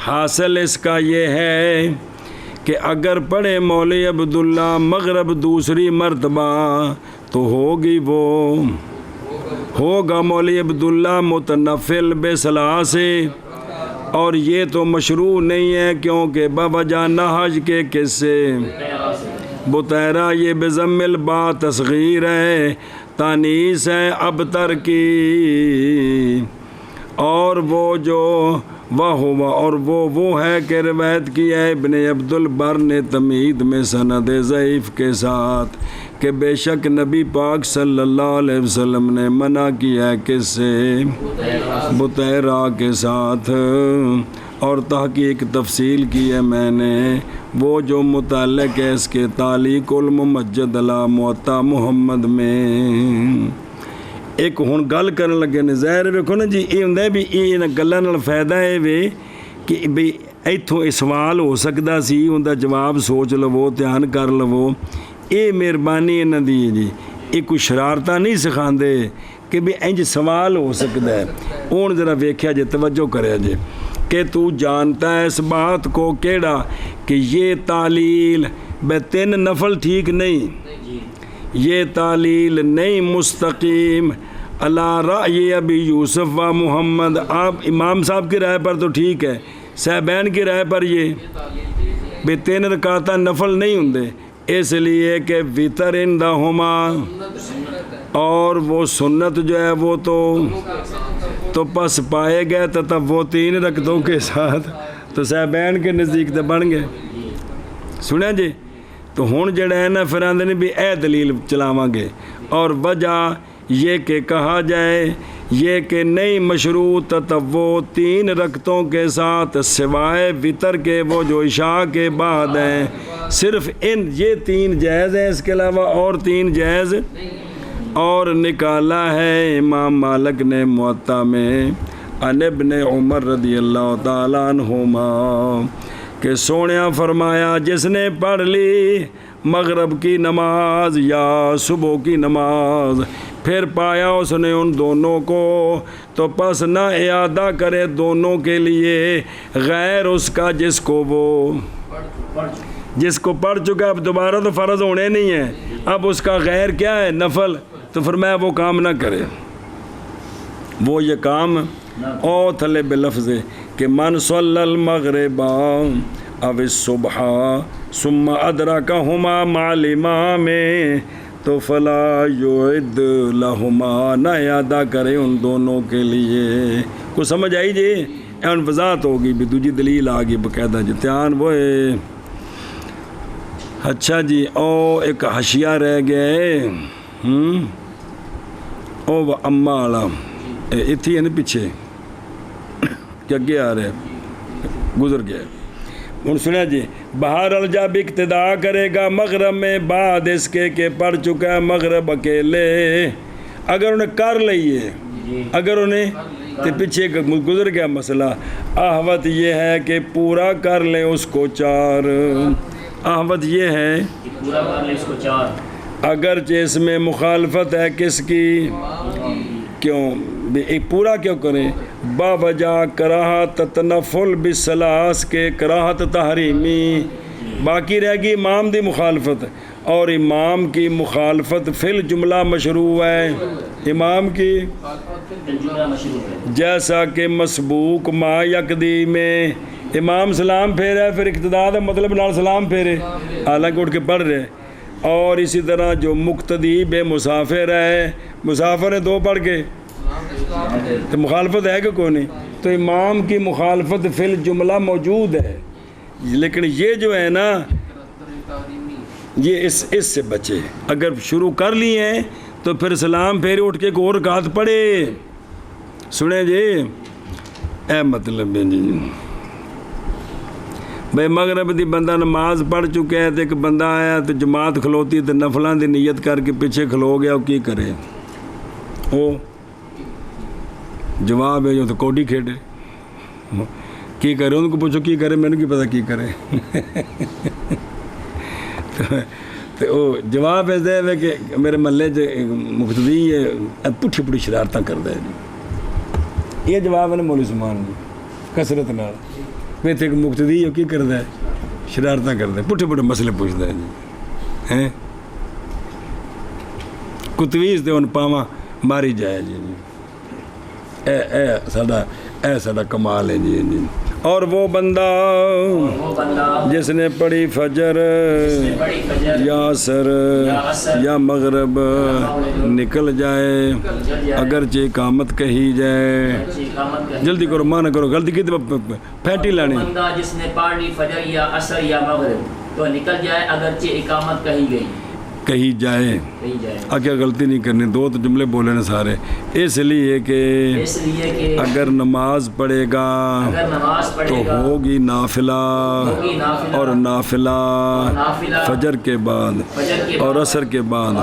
حاصل اس کا یہ ہے کہ اگر پڑھے مولوی عبداللہ مغرب دوسری مرتبہ تو ہوگا مولوی عبداللہ متنفل بصلاح سے، اور یہ تو مشروع نہیں ہے کیونکہ بوجہ نہج کے قصے بطیرہ، یہ بضم البا تصغیر ہے، تانیث ہے ابتر کی، اور وہ جو وہ ہے کہ روایت کی ہے ابن عبد البر نے تمہید میں سند ضعیف کے ساتھ کہ بے شک نبی پاک صلی اللہ علیہ وسلم نے منع کیا ہے کس سے؟ بطیرہ کے ساتھ، اور تحقیق تفصیل کی ہے میں نے، وہ جو متعلق ہے اس کے تعلیق الممجد علی موطا محمد میں۔ ایک ہن گل کرن لگے نے ظاہر ویکھو نا جی، یہ ہوندا بھی ان گلاں نال فائدہ ہے وے کہ بھئی ایتھوں سوال ہو سکدا سی، اوندا جواب سوچ لو، دھیان کر لو۔ یہ مہربانی انہاں دی جی، یہ کوئی شرارتاں نہیں سکھاندے کہ بھی انج سوال ہو سکدا ہے۔ ہن ذرا ویکھیا جے، توجہ کریا جے کہ تو جانتا ہے اس بات کو کیڑا کہ یہ تعلیل بے 3 نفل ٹھیک نہیں، یہ تعلیل نہیں مستقیم علی رأی ابی یوسف و محمد۔ آپ امام صاحب کی رائے پر تو ٹھیک ہے، صاحبین کی رائے پر یہ بے 3 رکعتاں نفل نہیں ہوندے، اس لیے کہ وطر اندہما، اور وہ سنت جو ہے وہ تو پس پائے گئے تب وہ 3 رکعتوں کے ساتھ تو صاحبین کے نزدیک تو بن گئے۔ سنیں جی، تو ہن جڑا ہے نا پھر آندے نے بھی اے دلیل چلاواں گے، اور وجہ یہ کہ کہا جائے یہ کہ نہیں مشروط تطوع 3 رکعتوں کے ساتھ سوائے وطر کے، وہ جو عشاء کے بعد ہیں، صرف یہ 3 جائز ہیں، اس کے علاوہ اور 3 جائز، اور نکالا ہے امام مالک نے موطا میں عن ابن عمر رضی اللہ تعالیٰ عنہما کہ سونیا فرمایا جس نے پڑھ لی مغرب کی نماز یا صبح کی نماز پھر پایا اس نے ان دونوں کو تو پس نہ اعادہ کرے دونوں کے لیے غیر اس کا جس کو پڑھ چکا، اب دوبارہ تو فرض ہونے نہیں ہے، اب اس کا غیر کیا ہے؟ نفل، تو فرمایا وہ کام نہ کرے، وہ یہ کام او تھلے بلفظ کہ من صلی المغرب او الصبح ثم ادرکہما مع الامام تو فلا یعد لہما، نہ اعادہ کرے ان دونوں کے لیے۔ کو سمجھ آئی جی؟ ان وضاحت ہوگی بھی، دوجی دلیل آگی باقاعدہ جی، دھیان وہ ہے۔ اچھا جی، او ایک حشیہ رہ گئے، او اما والا اتھی ہے نا پیچھے کہ اگے آ رہے گزر گیا۔ ہن سنیا جی، بہرحال جب اقتدا کرے گا مغرب میں بعد اس کے کہ پڑھ چکا ہے مغرب اکیلے، اگر انہیں کر لئیے، اگر انہیں تو پیچھے گزر گیا مسئلہ، احوت یہ ہے کہ پورا کر لیں اس کو 4، احوت یہ ہے پورا کر لیں اس کو 4، اگرچہ اس میں مخالفت ہے کس کی؟ کیوں؟ ایک پورا کیوں کریں؟ با وجہ کراہت تنفل بسلاس کے کراہت تحریمی، باقی رہ گئی امام دی مخالفت، اور امام کی مخالفت فی الجملہ مشروع ہے، امام کی جملہ مشروع ہے، جیسا کہ مسبوق ما یقدی میں امام سلام پھیرا ہے، پھر اقتداء دا مطلب نال سلام پھیرے حالانکہ اٹھ کے پڑھ رہے، اور اسی طرح جو مقتدی بے مسافر ہے، مسافر ہے دو پڑھ کے تو مخالفت ہے کہ کوئی نہیں، تو امام کی مخالفت فی الجملہ موجود ہے، لیکن یہ جو ہے نا یہ اس سے بچے، اگر شروع کر لیے ہیں تو پھر سلام پھیرے اٹھ کے ایک اور رکعت پڑھے، سنیں جی اے مطلب ہے جی بھائی مغرب دی بندہ نماز پڑھ چکے ہے تو ایک بندہ آیا تو جماعت کھلوتی تو نفلاں دی نیت کر کے پیچھے کھلو گیا، وہ کی کرے؟ وہ جواب ہے جو تو کوڈی کھیڈے کی کرے، ان کو پوچھو کی کرے، میں نے کی پتا کی کرے تو وہ جواب ایسا ہے کہ میرے محلے مقتدی ہے پٹھی پٹھی شرارتیں کرتا ہے جی، یہ جواب ہے نا مولوی عثمان جی کثرت نال میں تے مقتدی ہے کی کرتا ہے، شرارتیں کرتا ہے، پٹھے پٹھے مسئلے پوچھتا ہے جی، ہیں کتویز دے ان پاواں ماری جائے جی، اے ساڈا کمال ہے جی جی۔ اور وہ بندہ جس نے پڑھی فجر یا عصر یا مغرب نکل جائے اگرچہ اقامت کہی جائے، جلدی کرو مانا کرو، غلطی کی پھینٹی لانی، بندہ جس نے پڑھ لی فجر یا عصر یا مغرب تو نکل جائے اگرچہ اقامت کہی جائے، کیا غلطی نہیں کرنی، دو تو جملے بولے نا سارے، اس لیے کہ اگر نماز پڑھے گا تو ہوگی نافلہ، اور نافلہ فجر کے بعد اور عصر کے بعد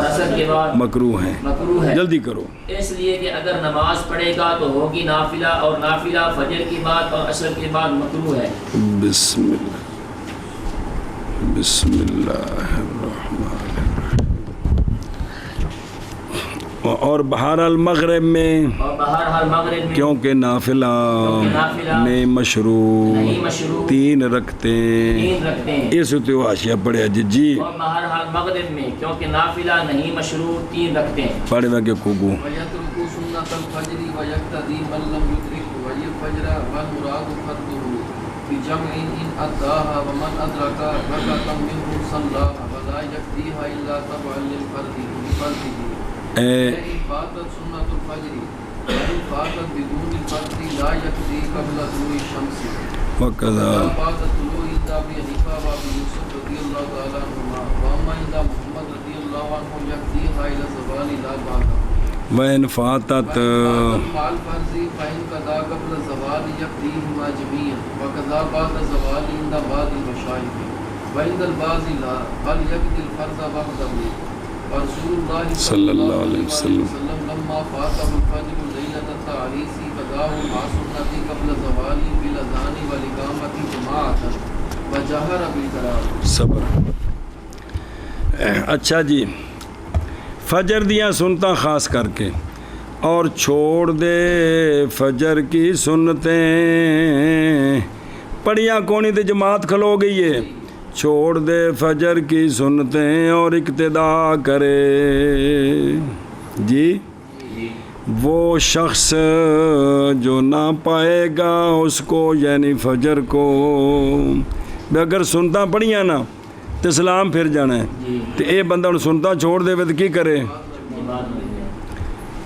مکروہ ہیں، جلدی کرو، اس لیے کہ اگر نماز پڑھے گا تو ہوگی نافلہ، اور نافلہ فجر کے بعد اور عصر کے بعد مکروہ ہے۔ بسم اللہ الرحمن اور بہر المغرب میں کیونکہ نافلہ میں مشروع تین رکھتے اس تو حاشیہ پڑھے جی، اور بہرحال مغرب میں کیونکہ نافلہ نہیں مشروع تین رکھتے ہیں، پڑھے میں کہ کوگو وَإِنْ فَاتَتْ صلی اللہ علیہ وسلم صبر۔ اچھا جی، فجر دیاں سنتاں خاص کر کے، اور چھوڑ دے فجر کی سنتیں، پڑھیاں کونی تے جماعت کھلو گئی ہے، چھوڑ دے فجر کی سنتیں اور اقتداء کرے جی، وہ شخص جو نہ پائے گا اس کو یعنی فجر کو، اگر سنتاں پڑھیاں نا تو سلام پھر جانا ہے، تو اے بندہ ان سنتاں چھوڑ دے تو کی کرے؟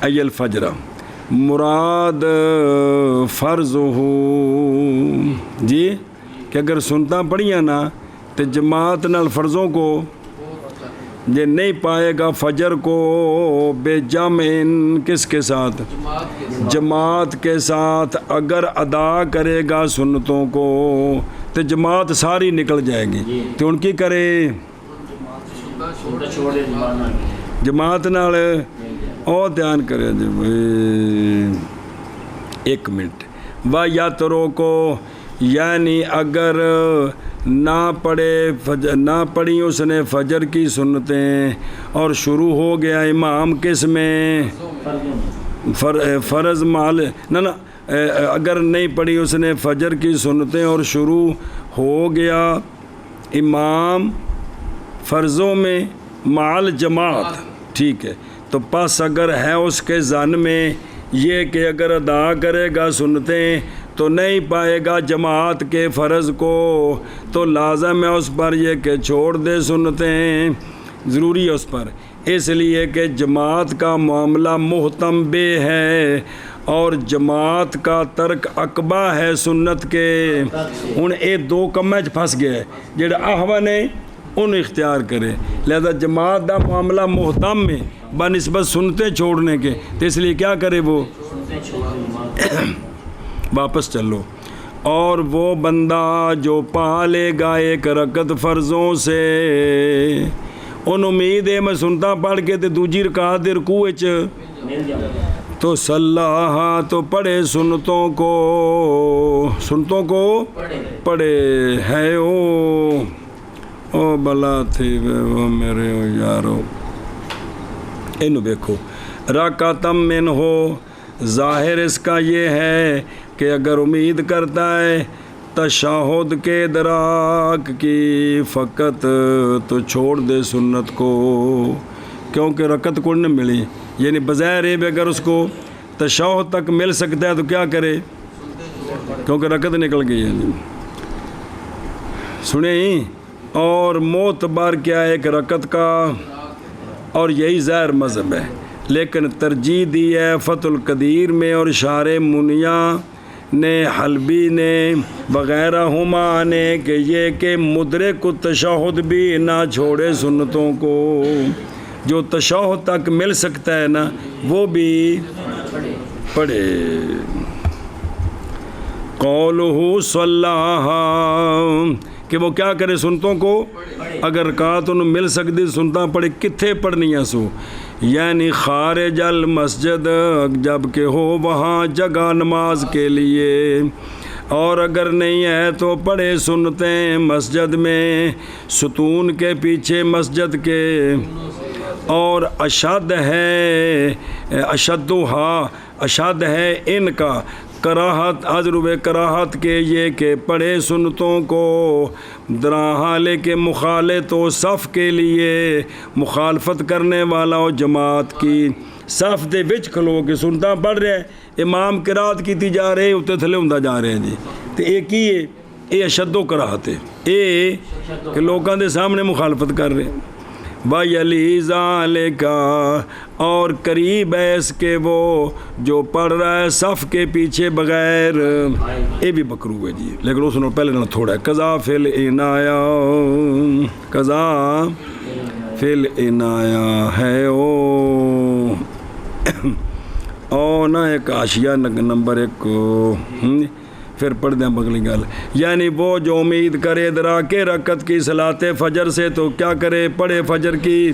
ای الفجر مراد فرض ہو جی، کہ اگر سنتاں پڑھیاں نا تو جماعت نال فرضوں کو یہ نہیں پائے گا، فجر کو بے جمع کس کے ساتھ؟ جماعت کے ساتھ اگر ادا کرے گا سنتوں کو تو جماعت ساری نکل جائے گی، تو ان کی کرے جماعت نال اور دھیان کرے جی، ایک منٹ، و یا ترو کو یعنی اگر نہ پڑھی اس نے فجر کی سنتیں اور شروع ہو گیا امام کس میں؟ فرض مال نہ اگر نہیں پڑھی اس نے فجر کی سنتیں اور شروع ہو گیا امام فرضوں میں مال جماعت، ٹھیک ہے، تو پس اگر ہے اس کے ذہن میں یہ کہ اگر ادا کرے گا سنتیں تو نہیں پائے گا جماعت کے فرض کو، تو لازم ہے اس پر یہ کہ چھوڑ دے سنتیں، ضروری ہے اس پر، اس لیے کہ جماعت کا معاملہ محتم بے ہے اور جماعت کا ترک عقبہ ہے سنت کے۔ ہن اے دو کماں وچ پھس گیا ہے، جڑا احون ہے انہوں اختیار کرے، لہذا جماعت دا معاملہ محتم ہے بنسبت سنتیں چھوڑنے کے، تو اس لیے کیا کرے وہ واپس چلو۔ اور وہ بندہ جو پالے گا ایک رکعت فرضوں سے، ان امید ہے میں سنتا پڑھ کے تے دوجی رکعت دے رکوع وچ تو صلاح تو پڑھے سنتوں کو پڑھے ہے او بلا تھی وہ میرے یارو، انہوں دیکھو رکعتم من ہو، ظاہر اس کا یہ ہے کہ اگر امید کرتا ہے تشہد کے ادراک کی فقط تو چھوڑ دے سنت کو، کیونکہ رکعت کو نہ ملی، یعنی بظاہر ہے اگر اس کو تشہد تک مل سکتا ہے تو کیا کرے، کیونکہ رکعت نکل گئی ہے۔ سنیں، اور معتبر کیا ہے ایک رکعت کا، اور یہی ظاہر مذہب ہے، لیکن ترجیح دی ہے فتح القدیر میں اور شارح منیہ نے، حلبی نے وغیرہ ہما نے کہ یہ کہ مدرک التشہد بھی نہ چھوڑے سنتوں کو، جو تشہد تک مل سکتا ہے نا وہ بھی پڑھے۔ قولہ صلاح کہ وہ کیا کرے سنتوں کو، اگر رکعت انہوں مل سکتی سنتاں پڑھے، کتھے پڑھنی ہے سو، یعنی خارج المسجد، جب کہ ہو وہاں جگہ نماز کے لیے، اور اگر نہیں ہے تو پڑھے سنتیں مسجد میں ستون کے پیچھے مسجد کے، اور اشد ہے اشد ہے ان کا کراہت عذرب کراہت کے یہ کہ پڑھے سنتوں کو دراحالے کے مخالط و صف کے لیے، مخالفت کرنے والا و جماعت کی، صف دے وچ کھلو کے سنتا پڑھ رہے ہیں، امام قرات کیتی جا رہے اتنے تھلے ہوندا جا رہے ہیں جی، تو ایک ہی ہے اے اشد و کراہت ہے، اے کہ لوگوں دے سامنے مخالفت کر رہے ہیں۔ وَيَلِي ذَلِكَ اور قریب ہے اس کے وہ جو پڑھ رہا ہے صف کے پیچھے بغیر، یہ بھی مکروہ ہے جی، لیکن اس نے پہلے نہ تھوڑا ہے، قضا فی العنایا، قضا فی العنایا ہے او نہ ایک حاشیہ نمبر 1 پھر پڑھ دیں بگلی گل، یعنی وہ جو امید کرے ادراک رکعت کی صلاۃ فجر سے تو کیا کرے، پڑھے فجر کی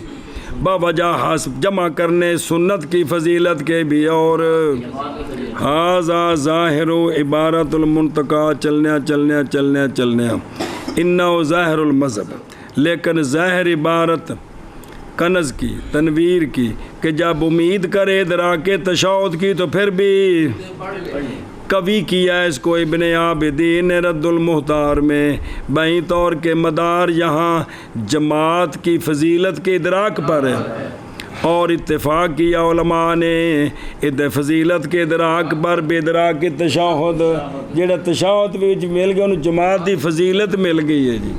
باوجہ حسب جمع کرنے سنت کی فضیلت کے بھی، اور ھذا ظاہر عبارت المنتقا چلنے انہو ظاہر المذہب، لیکن ظاہر عبارت کنز کی تنویر کی کہ جب امید کرے ادراک تشہد کی تو پھر بھی کبھی کیا اس کو ابن عابدین رد المختار میں، بہیں طور کے مدار یہاں جماعت کی فضیلت کے ادراک پر ہے، اور اتفاق کیا علماء نے فضیلت کے ادراک پر بے ادراک تشہد، جڑا تشہد بھی مل گیا انہوں جماعت کی فضیلت مل گئی ہے جی،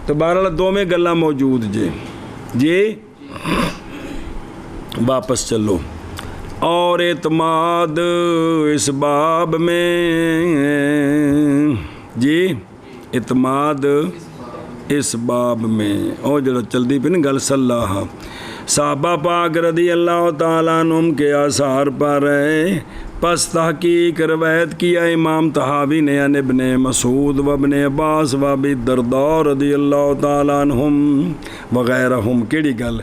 تو بہرحال دو میں گلاں موجود جی واپس چلو۔ اور اعتماد اس باب میں جی، اعتماد اس باب میں، اور جڑا چلدی پہ نا گل صلاح، صحابہ پاک رضی اللہ تعالیٰ عنہم کے آثار پر ہے، پس تحقیق روایت کیا امام طحاوی نے عن ابن مسعود و ابن عباس و ابی الدرداء رضی اللہ تعالیٰ عنہم وغیرہم، کیڑی گل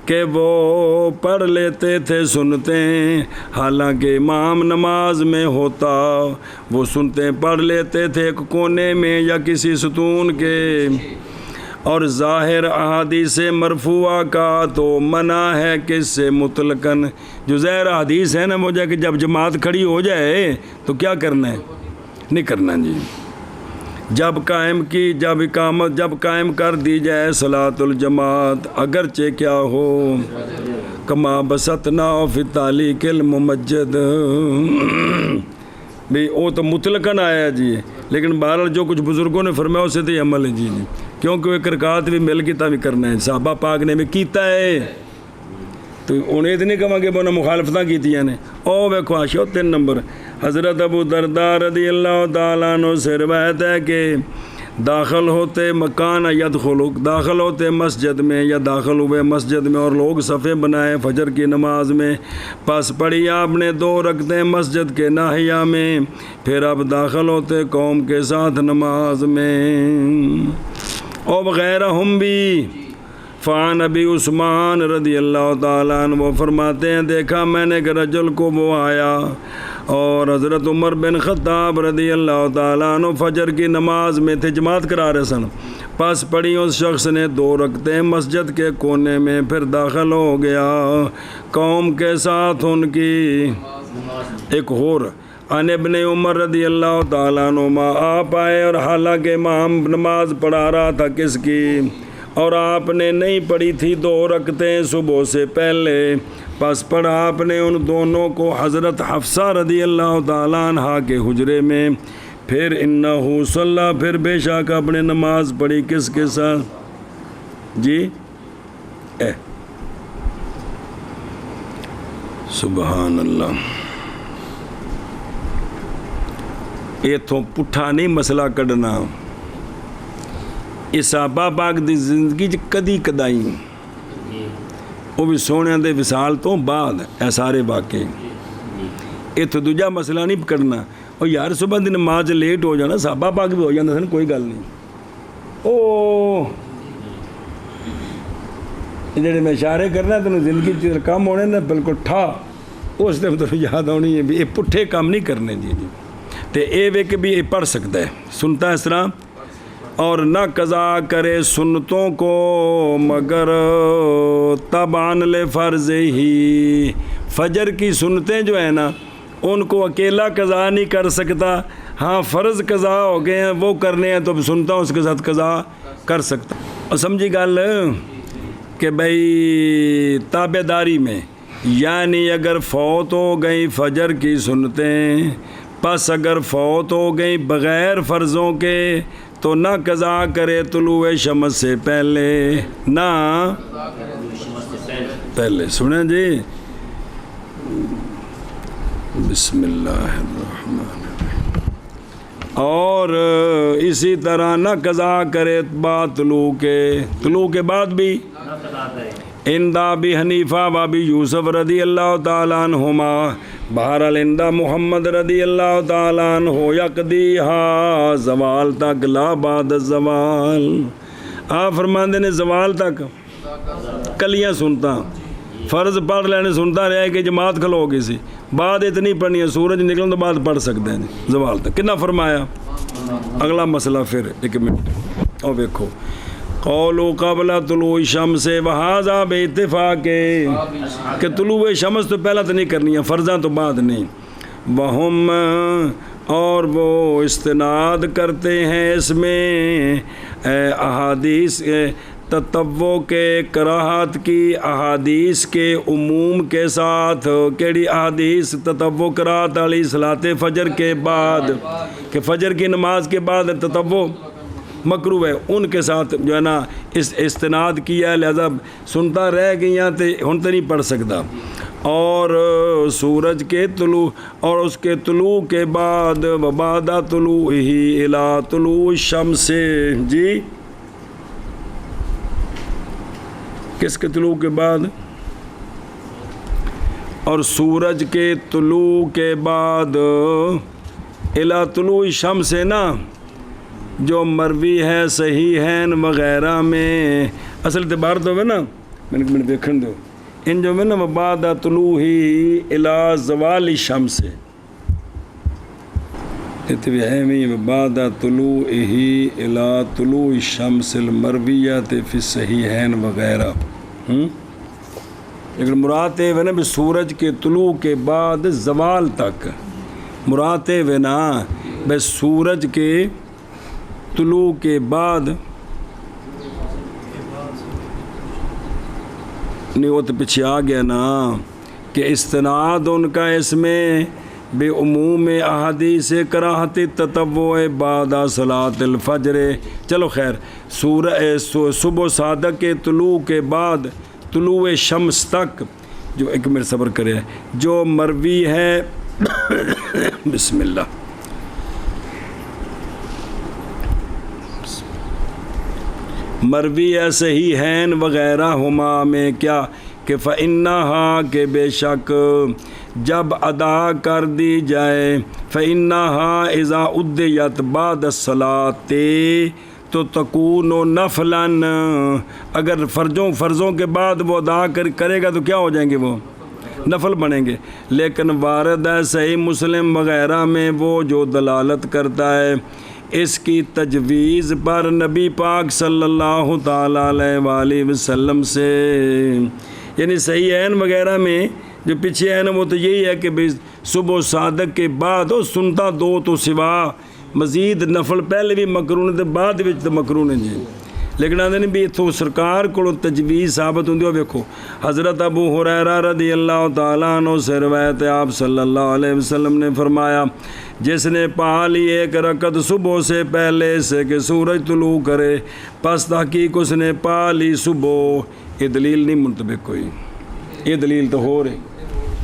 کہ وہ پڑھ لیتے تھے سنتیں، حالانکہ امام نماز میں ہوتا، وہ سنتیں پڑھ لیتے تھے ایک کونے میں یا کسی ستون کے، اور ظاہر احادیث مرفوعہ کا تو منع ہے کس سے مطلقاً، جو ظاہر احادیث ہے نا مجھے کہ جب جماعت کھڑی ہو جائے تو کیا کرنا ہے، نہیں کرنا جی، جب قائم کر دی جائے صلاۃ الجماعت اگرچہ کیا ہو کما بسطنا فی تعلیق الممجد، بھئی وہ تو مطلقاً آیا جی، لیکن بہرحال جو کچھ بزرگوں نے فرمایا اسے تو یہ عمل ہے جی، کیونکہ ایک رکعت بھی مل گئی بھی کرنا ہے، صحابہ پاک نے بھی کیتا ہے، تو انہیں تو نہیں کہاں کہ انہیں مخالفتاں کیتیاں نے۔ او ویکھو آشو 3 نمبر، حضرت ابو درداء رضی اللہ تعالیٰ عنہ سے روایت ہے کہ داخل ہوتے مسجد میں یا داخل ہوئے مسجد میں اور لوگ صفیں بنائے فجر کی نماز میں، پس پڑھی آپ نے 2 رکعتیں مسجد کے ناحیہ میں، پھر اب داخل ہوتے قوم کے ساتھ نماز میں، اور وغیرہ ہم بھی۔ فعن ابی عثمان رضی اللہ تعالیٰ عنہ وہ فرماتے ہیں دیکھا میں نے کہ رجل کو وہ آیا اور حضرت عمر بن خطاب رضی اللہ تعالیٰ عنہ فجر کی نماز میں تھے، جماعت کرا رہے سن، پس پڑھی اس شخص نے 2 رکعتیں مسجد کے کونے میں، پھر داخل ہو گیا قوم کے ساتھ ان کی۔ ایک اور عن ابن عمر رضی اللہ تعالیٰ عنہما آپ آئے اور حالانکہ امام نماز پڑھا رہا تھا کس کی، اور آپ نے نہیں پڑھی تھی 2 رکعتیں صبح سے پہلے، پس پڑھا آپ نے ان دونوں کو حضرت حفصہ رضی اللہ تعالیٰ عنہ کے حجرے میں، پھر انہو صلی، پھر بے شک آپ نے نماز پڑھی کس کے ساتھ جی، سبحان اللہ۔ ایتھوں پٹھا نہیں مسئلہ کڈنا، اس صحابہ پاک دی زندگی کدی کدائی وہ بھی سونے دے وصال تو بعد اے سارے واقعے، ایتھوں دوجا مسئلہ نہیں کرنا، اور یار صبح دی نماز لیٹ ہو جانا صحابہ پاک بھی ہو جانا سن، کوئی گل نہیں، او جڑے میں اشارے کرنا تینوں زندگی کام ہونے نا بالکل ٹھا اس ٹائم تو یاد آنی ہے بھی یہ پٹھے کام نہیں کرنے جی تے اے وے کہ بھی یہ پڑھ سکتا ہے، سنتا ہے اس طرح، اور نہ قضا کرے سنتوں کو مگر تبعاً لفرض ہی، فجر کی سنتیں جو ہیں نا ان کو اکیلا قضا نہیں کر سکتا، ہاں فرض قضا ہو گئے ہیں وہ کرنے ہیں تو سنتا اس کے ساتھ قضا کر سکتا۔ اور سمجھی گل کہ بھئی تابع داری میں، یعنی اگر فوت ہو گئی فجر کی سنتیں، پس اگر فوت ہو گئی بغیر فرضوں کے تو نہ قضا کرے طلوع شمس سے پہلے، نہ پہلے، سنیں جی، بسم اللہ الرحمن الرحیم، اور اسی طرح نہ قضا کرے بعد طلوع کے بعد بھی، عند ابی حنیفہ و ابی یوسف رضی اللہ تعالیٰ عنہما، بہرحال عند محمد رضی اللہ تعالیٰ عنہ یقدیہا زوال تک لا بعد الزوال، آپ فرماندے نے زوال تک کلیاں سنتا، فرض پڑھ لینے سنتا رہے کہ جماعت کھلو گئی سی، بعد اتنی پڑھنی ہے سورج نکلنے تو بعد پڑھ سکتے ہیں زوال تک، کتنا فرمایا؟ اگلا مسئلہ پھر 1 منٹ اور دیکھو، قولوا قبل طلوع الشمس وہذا باتفاق کہ طلوع شمس تو پہلا تو نہیں کرنی ہے، فرضاں تو بعد نہیں، وہم اور وہ استناد کرتے ہیں اس میں احادیث تطوع کے کراہت کی احادیث کے عموم کے ساتھ، کیڑی احادیث تطوع کراہت علی صلاۃ فجر کے بعد، کہ فجر کی نماز کے بعد تطوع مکروہ ہے، ان کے ساتھ جو ہے نا اس استناد کیا ہے، لہذا سنتا رہ گئیاں تے ہن تے نہیں پڑھ سکتا، اور سورج کے طلوع اور اس کے طلوع کے بعد وبعد طلوعہ الی طلوع الشمس، جی کس کے طلوع کے بعد؟ اور سورج کے طلوع کے بعد الی طلوع الشمس ہے نا، جو مروی ہے صحیحین وغیرہ میں، اصل اعتبار تو ہے نا، میں دیکھن دو ان جو میں نا بعد طلوع ہی الی زوال الشمس، اتبعی بعد طلوعہ الی طلوع الشمس المرویۃ فی الصحیحین وغیرہ. لیکن مراد ہے نا بھی سورج کے طلوع کے بعد زوال تک، مراد ہے نا بھائی سورج کے طلوع کے بعد نہیں، وہ تو پیچھے آ گیا نا کہ استناد ان کا اس میں بے عموم احادیث کراہت تطوع بعد صلاۃ الفجر. چلو خیر، صبح و صادق کے طلوع کے بعد طلوع شمس تک جو ایک منٹ صبر کرے جو مروی ہے بسم اللہ مروی ہے صحیحین وغیرہ ہما میں کیا کہ فَإِنَّهَا کہ بے شک جب ادا کر دی جائے فَإِنَّهَا اِذَا اُدِّیَتْ بَعْدَ الصَّلَاةِ تو تکون و نفلاً، اگر فرضوں کے بعد وہ ادا کرے گا تو کیا ہو جائیں گے؟ وہ نفل بنیں گے. لیکن وارد ہے صحیح مسلم وغیرہ میں وہ جو دلالت کرتا ہے اس کی تجویز پر نبی پاک صلی اللہ تعالیٰ علیہ وآلہ وسلم سے. یعنی صحیحین وغیرہ میں جو پیچھے ہے نا وہ تو یہی ہے کہ بھئی صبح و صادق کے بعد وہ سنتا دو تو سوا مزید نفل پہلے بھی مکرون تے بعد وچ تے مکرون ہے جی. لیکن آدھے نہیں بھی اتوں سرکار کو تجویز ثابت ہوندی. ویکھو حضرت ابو ہریرہ رضی اللہ تعالیٰ عنہ سے روایت ہے، آپ صلی اللہ علیہ وسلم نے فرمایا جس نے پا لی ایک رکعت صبح سے پہلے سے کہ سورج طلوع کرے پس تحقیق اس نے پا لی صبح. یہ دلیل نہیں منطبق کوئی، یہ دلیل تو ہو رہی،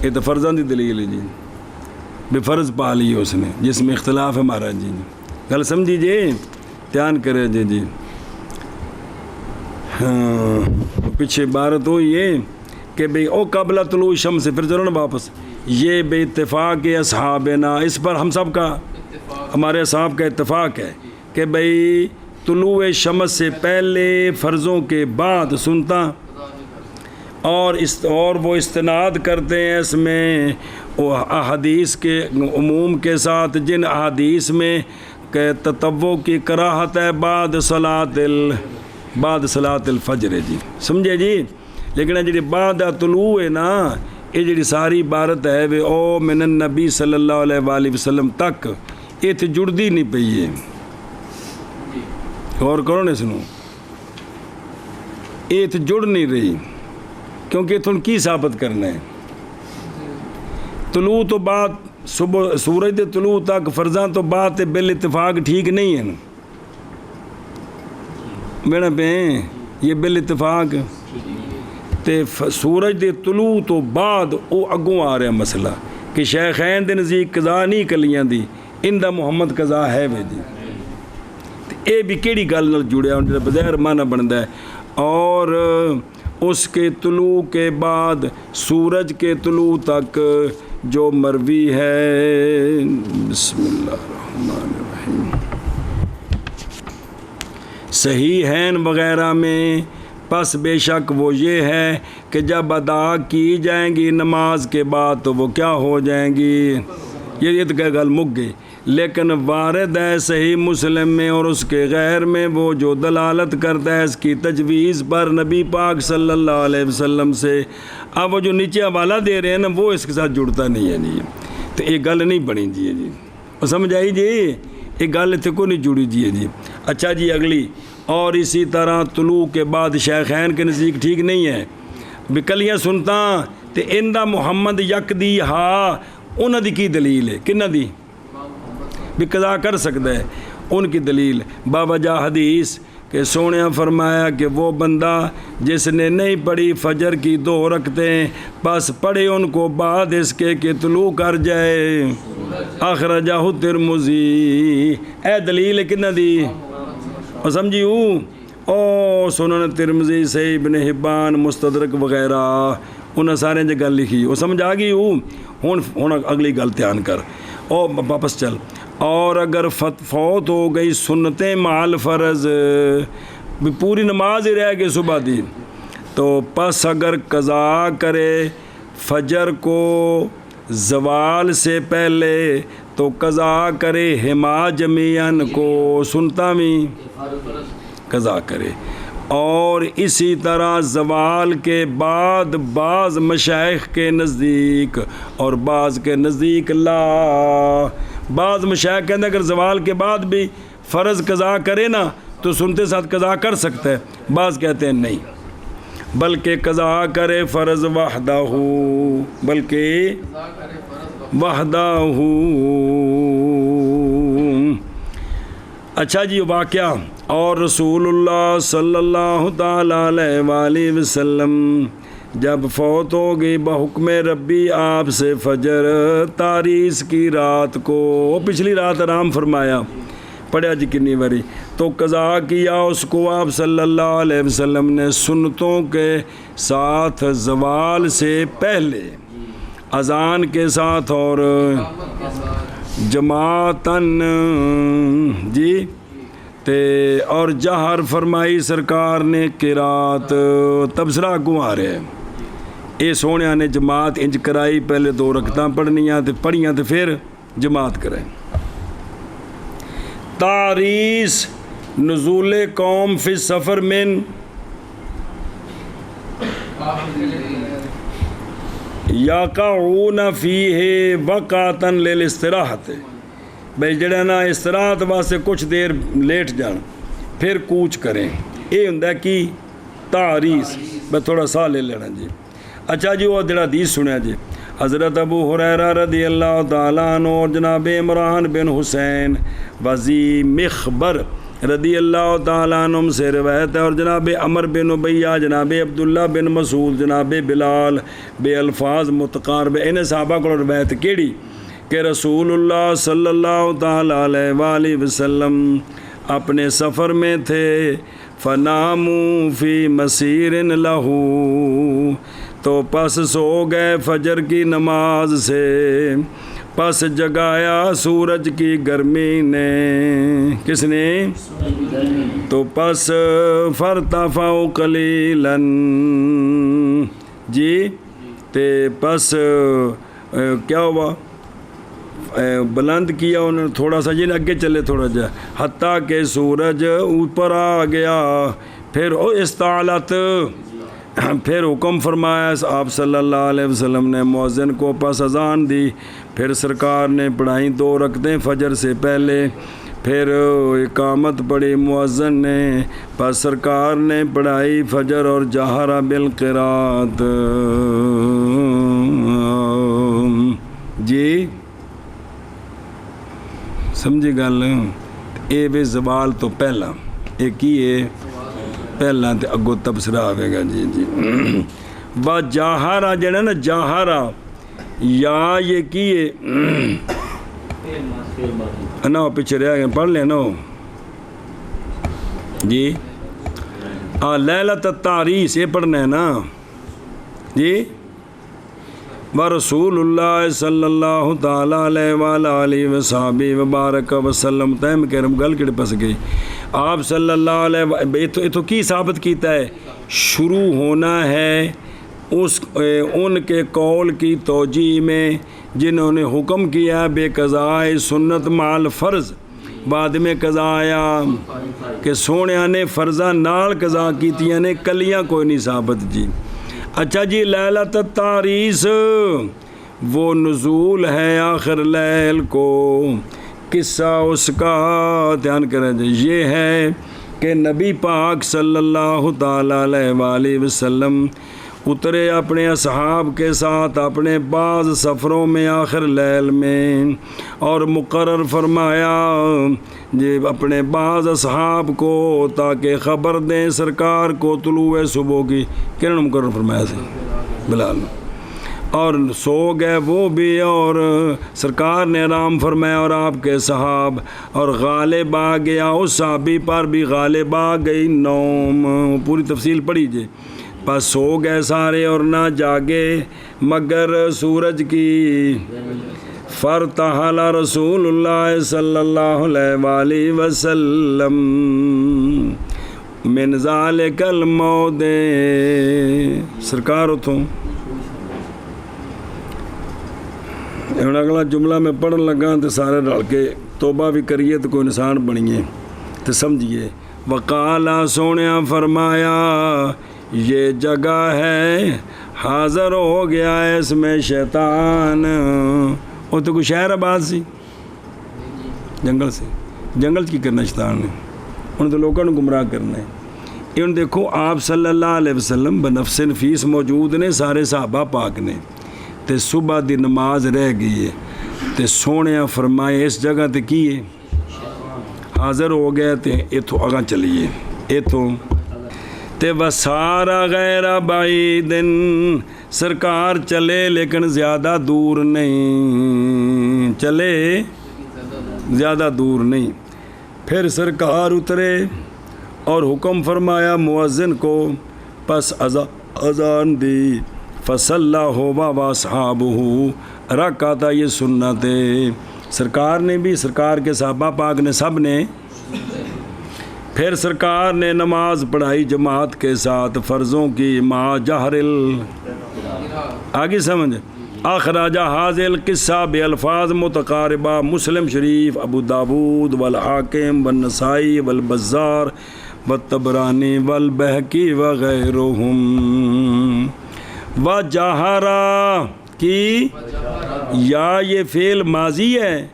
یہ تو فرضاں دی دلیل ہے جی، بے فرض پا لی اس نے، جس میں اختلاف ہے ہمارا جی. گل سمجھیجیے، دھیان کرے جی. ہاں پیچھے عبارت ہوئی ہے کہ بھئی او قبل طلوع شمس، پھر چلو نا واپس، یہ بے اتفاق اصحابنا، اس پر ہم سب کا ہمارے اصحاب کا اتفاق ہے کہ بھئی طلوع شمس سے پہلے فرضوں کے بعد سنتا اور وہ استناد کرتے ہیں اس میں احادیث کے عموم کے ساتھ جن احادیث میں کہ تطوع کی کراہت ہے بعد صلاۃ الفجر جی. سمجھے جی؟ لیکن جی بعد طلوع ہے نا، یہ جی ساری عبارت ہے وہ او من النبی صلی اللہ علیہ وآلہ وسلم تک یہ تو جڑتی نہیں پئی ہے. غور کرو نا سنو، یہ تو جڑ نہیں رہی کیونکہ تم کی ثابت کرنا ہے؟ طلوع تو بعد صبح سورج دے طلوع تک فرضاں تو بعد بال اتفاق ٹھیک نہیں ہے نا میرا پہ یہ بال اتفاق تے سورج دے طلوع تو بعد او اگوں آ رہا مسئلہ کہ شیخین دے نزدیک قضا نہیں کلیاں دی اندہ محمد قضا ہے وے جی. اے بھی کیڑی گل نال جڑیا ہوں بظاہر معنی بنتا ہے. اور اس کے طلوع کے بعد سورج کے طلوع تک جو مروی ہے بسم اللہ الرحمن الرحیم صحیحین وغیرہ میں پس بے شک وہ یہ ہے کہ جب ادا کی جائیں گی نماز کے بعد تو وہ کیا ہو جائیں گی. یہ تو گل مک گئی. لیکن وارد ہے صحیح مسلم میں اور اس کے غیر میں وہ جو دلالت کرتا ہے اس کی تجویز پر نبی پاک صلی اللہ علیہ وسلم سے. اب وہ جو نیچے حوالہ دے رہے ہیں نا وہ اس کے ساتھ جڑتا نہیں ہے جی. تو یہ گل نہیں بنی جی وہ سمجھ آئی جی؟ یہ گل اتنے کو نہیں جڑی جی. اچھا جی اگلی، اور اسی طرح طلوع کے بعد شیخین کے نزدیک ٹھیک نہیں ہے بکلیاں سنتا تو اندہ محمد یک دی ہا انہ دی کی دلیل ہے؟ کنہ دی بھی قضا کر سکتا ہے؟ ان کی دلیل باوجہ حدیث کہ سونیا فرمایا کہ وہ بندہ جس نے نہیں پڑھی فجر کی 2 رکعتیں بس پڑھے ان کو بعد اس کے کہ طلوع کر جائے. اخرجہ ترمذی، اے دلیل ہے کنہ دی؟ اور سمجھی او سنن ترمذی سے ابن حبان مستدرک وغیرہ انہیں سارے جگہ گل لکھی وہ سمجھ آ گئی. ہوں اگلی گل دھیان کر او واپس چل. اور اگر فوت ہو گئی سنتیں مال فرض بھی پوری نماز ہی رہ گئی صبح دی تو پس اگر قضا کرے فجر کو زوال سے پہلے تو قضا کرے ہما جمیعن کو سنتا بھی قضا کرے. اور اسی طرح زوال کے بعد بعض مشائخ کے نزدیک اور بعض کے نزدیک لا. بعض مشائخ کہتے ہیں اگر زوال کے بعد بھی فرض قضا کرے نا تو سنتے ساتھ قضا کر سکتا ہے. بعض کہتے ہیں نہیں بلکہ قضا کرے فرض وحدہ، بلکہ وحدہ. اچھا جی واقعہ. اور رسول اللہ صلی اللہ تعالیٰ علیہ وآلہ وسلم جب فوت ہو گئی بحکم ربی آپ سے فجر تاریس کی رات کو، پچھلی رات آرام فرمایا، پڑھا جی کنی باری، تو قضا کیا اس کو آپ صلی اللہ علیہ وسلم نے سنتوں کے ساتھ زوال سے پہلے، اذان کے ساتھ اور جماعتاً جی اور جہر فرمائی سرکار نے قرات. تبصرہ کو آ رہے ہیں اے سونے نے جماعت انج کرائی، پہلے 2 رکعتاں پڑھنیاں تے پڑھیاں تے پھر جماعت کریں. تاریس نزول قوم فی سفر من یقعون فیہ وقعتا للاستراحت، بھئی جڑا نا استراحت واسطے کچھ دیر لیٹ جان پھر کوچ کریں. یہ ہوں کہ تاریس. میں تھوڑا سا لے لینا جی. اچھا جی وہ جڑا حدیث سنیا جی، حضرت ابو ہریرہ رضی اللہ تعالیٰ عنہ اور جناب عمران بن حسین وزی مخبر رضی اللہ تعالیٰ عنہ سے روایت ہے، اور جناب عمر بن عبیہ، جناب عبداللہ بن مسعود، جناب بلال بے الفاظ متقارب. انہیں صحابہ کو روایت کیڑی کہ رسول اللہ صلی اللہ تعالیٰ علیہ وآلہ وسلم اپنے سفر میں تھے، فناموا فی مسیر لہو، تو پس سو گئے فجر کی نماز سے، پس جگایا سورج کی گرمی نے. کس نے؟ تو پس فرتفعوا قلیلا جی، تے پس کیا ہوا، بلند کیا انہوں نے تھوڑا سا جی، اگے چلے تھوڑا جا، حتیٰ کہ سورج اوپر آ گیا. پھر استعلت، پھر حکم فرمایا آپ صلی اللہ علیہ وسلم نے مؤذن کو، پس اذان دی، پھر سرکار نے پڑھائیں 2 رکعتیں فجر سے پہلے، پھر اقامت پڑھی مؤذن نے، پس سرکار نے پڑھائی فجر اور جہر بالقرات. جی سمجھی گل؟ اے بے زوال تو پہلا، ایک ہی ہے پہلا تے اگو تبصرہ آئے گا جی. جی با جاہرہ جڑا نا جاہرہ یا یہ کی ہے نا پیچھے رہ گئے، پڑھ لیں نا جی. لیلۃ التاریس یہ پڑھنا ہے نا جی. ورسول اللہ صلی اللہ تعالیٰ علیہ وآلہ وصحبہ وبارک وسلم. تیم کرم گل کڑے پس گئی، آپ صلی اللہ علیہ یہ تو کی ثابت کیتا ہے، شروع ہونا ہے ان کے قول کی توجیہ میں جنہوں نے حکم کیا بے قضاء سنت مال فرض، بعد میں قضا آیا کہ سونے نے فرضہ نال قضا کیتیاں نے، کلیاں کوئی نہیں ثابت جی. اچھا جی لیلۃ التاریس وہ نزول ہے آخر لیل کو. قصہ اس کا دھیان کریں جی، یہ ہے کہ نبی پاک صلی اللہ تعالیٰ علیہ وآلہ وسلم اترے اپنے اصحاب کے ساتھ اپنے بعض سفروں میں آخر لیل میں، اور مقرر فرمایا جی اپنے بعض اصحاب کو تاکہ خبر دیں سرکار کو طلوع صبح کی. کہنا مقرر فرمایا تھا بلال، اور سو گئے وہ بھی، اور سرکار نے آرام فرمایا اور آپ کے صحاب، اور غالب آ گیا اس صحابی پر بھی، غالب آ گئی نوم. پوری تفصیل پڑھی جی. پس سو گئے سارے اور نہ جاگے مگر سورج کی. فرتحل رسول اللہ صلی اللہ علیہ وآلہ وسلم من ذالک الموضع. سرکار اتھوں ہن اگلا جملہ میں پڑھن لگا تو سارے رل کے توبہ بھی کریے تو کوئی انسان بنیے تو سمجھیے. وقالا سونیا فرمایا یہ جگہ ہے حاضر ہو گیا ہے اس میں شیطان. وہ تو کوئی شہر آباد سی جنگل سے جنگل کی کرنا شیطان نے انہیں تو لوگوں نے گمراہ کرنا ہے. یہ دیکھو آپ صلی اللہ علیہ وسلم بنفس نفیس موجود نے سارے صحابہ پاک نے تے صبح دی نماز رہ گئی ہے تے سونے فرمائے اس جگہ تے کی ہے حاضر ہو گئے تے اتھوں آگاں چلیے اتھوں تے وسارا غیر بعیدن سرکار چلے لیکن زیادہ دور نہیں چلے زیادہ دور نہیں. پھر سرکار اترے اور حکم فرمایا مؤذن کو پس اذان دی فصلی ہوا واصحابہ رکعتا. یہ سنت سرکار نے بھی سرکار کے صحابہ پاک نے سب نے. پھر سرکار نے نماز پڑھائی جماعت کے ساتھ فرضوں کی ما جہر آگے سمجھ. اخراج حاضر القصہ بالفاظ متقاربہ مسلم شریف ابو داود والحاکم والنسائی والبزار والطبرانی والبہقی وغیرہم. وجہرا کی یا یہ فعل ماضی ہے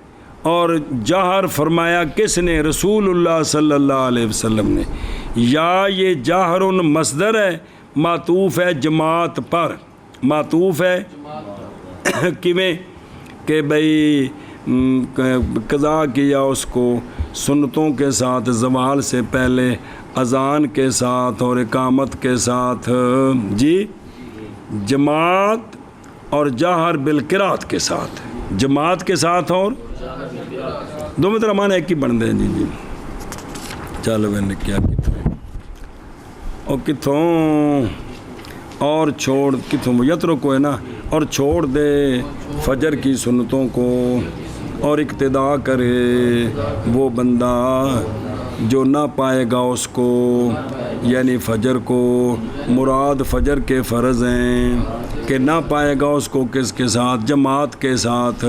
اور جہر فرمایا کس نے رسول اللہ صلی اللہ علیہ وسلم نے. یا یہ جہر مصدر ہے معطوف ہے جماعت پر معطوف ہے کیویں کہ بھئی قضا کیا اس کو سنتوں کے ساتھ زوال سے پہلے اذان کے ساتھ اور اقامت کے ساتھ جی جماعت اور جہر بالقرات کے ساتھ جماعت کے ساتھ اور دونوں طرح معنی ایک ہی بن دیں. جی چلو میں نے کیا کتوں اور کتوں اور چھوڑ کتوں یترو کو ہے نا اور چھوڑ دے فجر کی سنتوں کو اور اقتدا کرے وہ بندہ جو نہ پائے گا اس کو یعنی فجر کو. مراد فجر کے فرض ہیں کہ نہ پائے گا اس کو کس کے ساتھ جماعت کے ساتھ.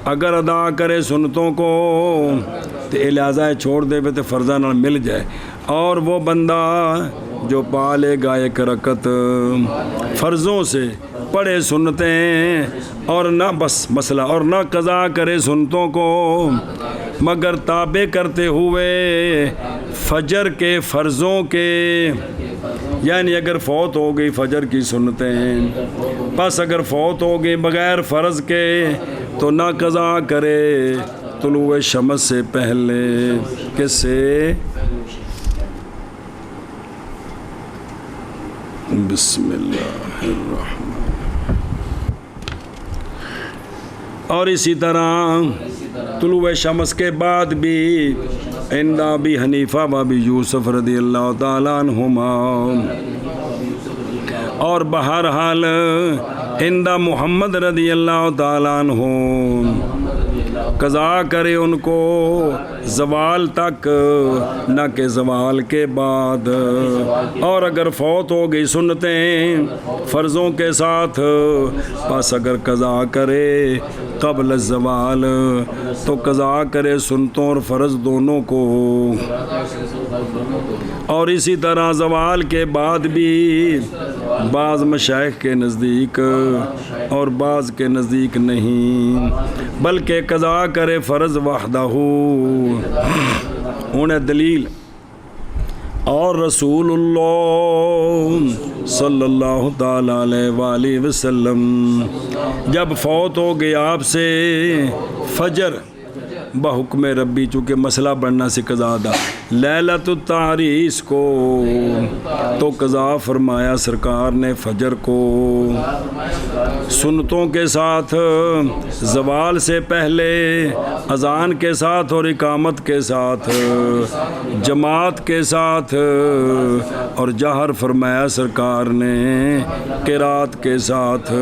اگر ادا کرے سنتوں کو تو لہٰذا چھوڑ دے تو فرضاں نال مل جائے. اور وہ بندہ جو پا لے گا ایک رکعت فرضوں سے پڑھے سنتیں اور نہ بس مسئلہ اور نہ قضا کرے سنتوں کو مگر تابع کرتے ہوئے فجر کے فرضوں کے یعنی اگر فوت ہو گئی فجر کی سنتیں بس اگر فوت ہو گئی بغیر فرض کے تو نہ قضا کرے طلوع شمس سے پہلے. کس سے بسم اللہ الرحمن. اور اسی طرح طلوع شمس کے بعد بھی عند ابی حنیفہ و ابی یوسف رضی اللہ تعالیٰ عنہما اور بہرحال عند محمد رضی اللہ تعالیٰ عنہ قضا کرے ان کو زوال تک نہ کہ زوال کے بعد. اور اگر فوت ہو گئی سنتیں فرضوں کے ساتھ بس اگر قضا کرے قبل الزوال تو قضا کرے سنتوں اور فرض دونوں کو. اور اسی طرح زوال کے بعد بھی بعض مشائخ کے نزدیک اور بعض کے نزدیک نہیں بلکہ قضا کرے فرض وحدہ انہیں دلیل. اور رسول اللہ صلی اللہ تعالی علیہ وآلہ وسلم جب فوت ہو گئے آپ سے فجر بحکم ربی چونکہ مسئلہ بڑھنا سے قضا دا لیلۃ التعریس کو تو قضا فرمایا سرکار نے فجر کو سنتوں کے ساتھ زوال سے پہلے اذان کے ساتھ اور اقامت کے ساتھ جماعت کے ساتھ اور جہر فرمایا سرکار نے قرات کے ساتھ.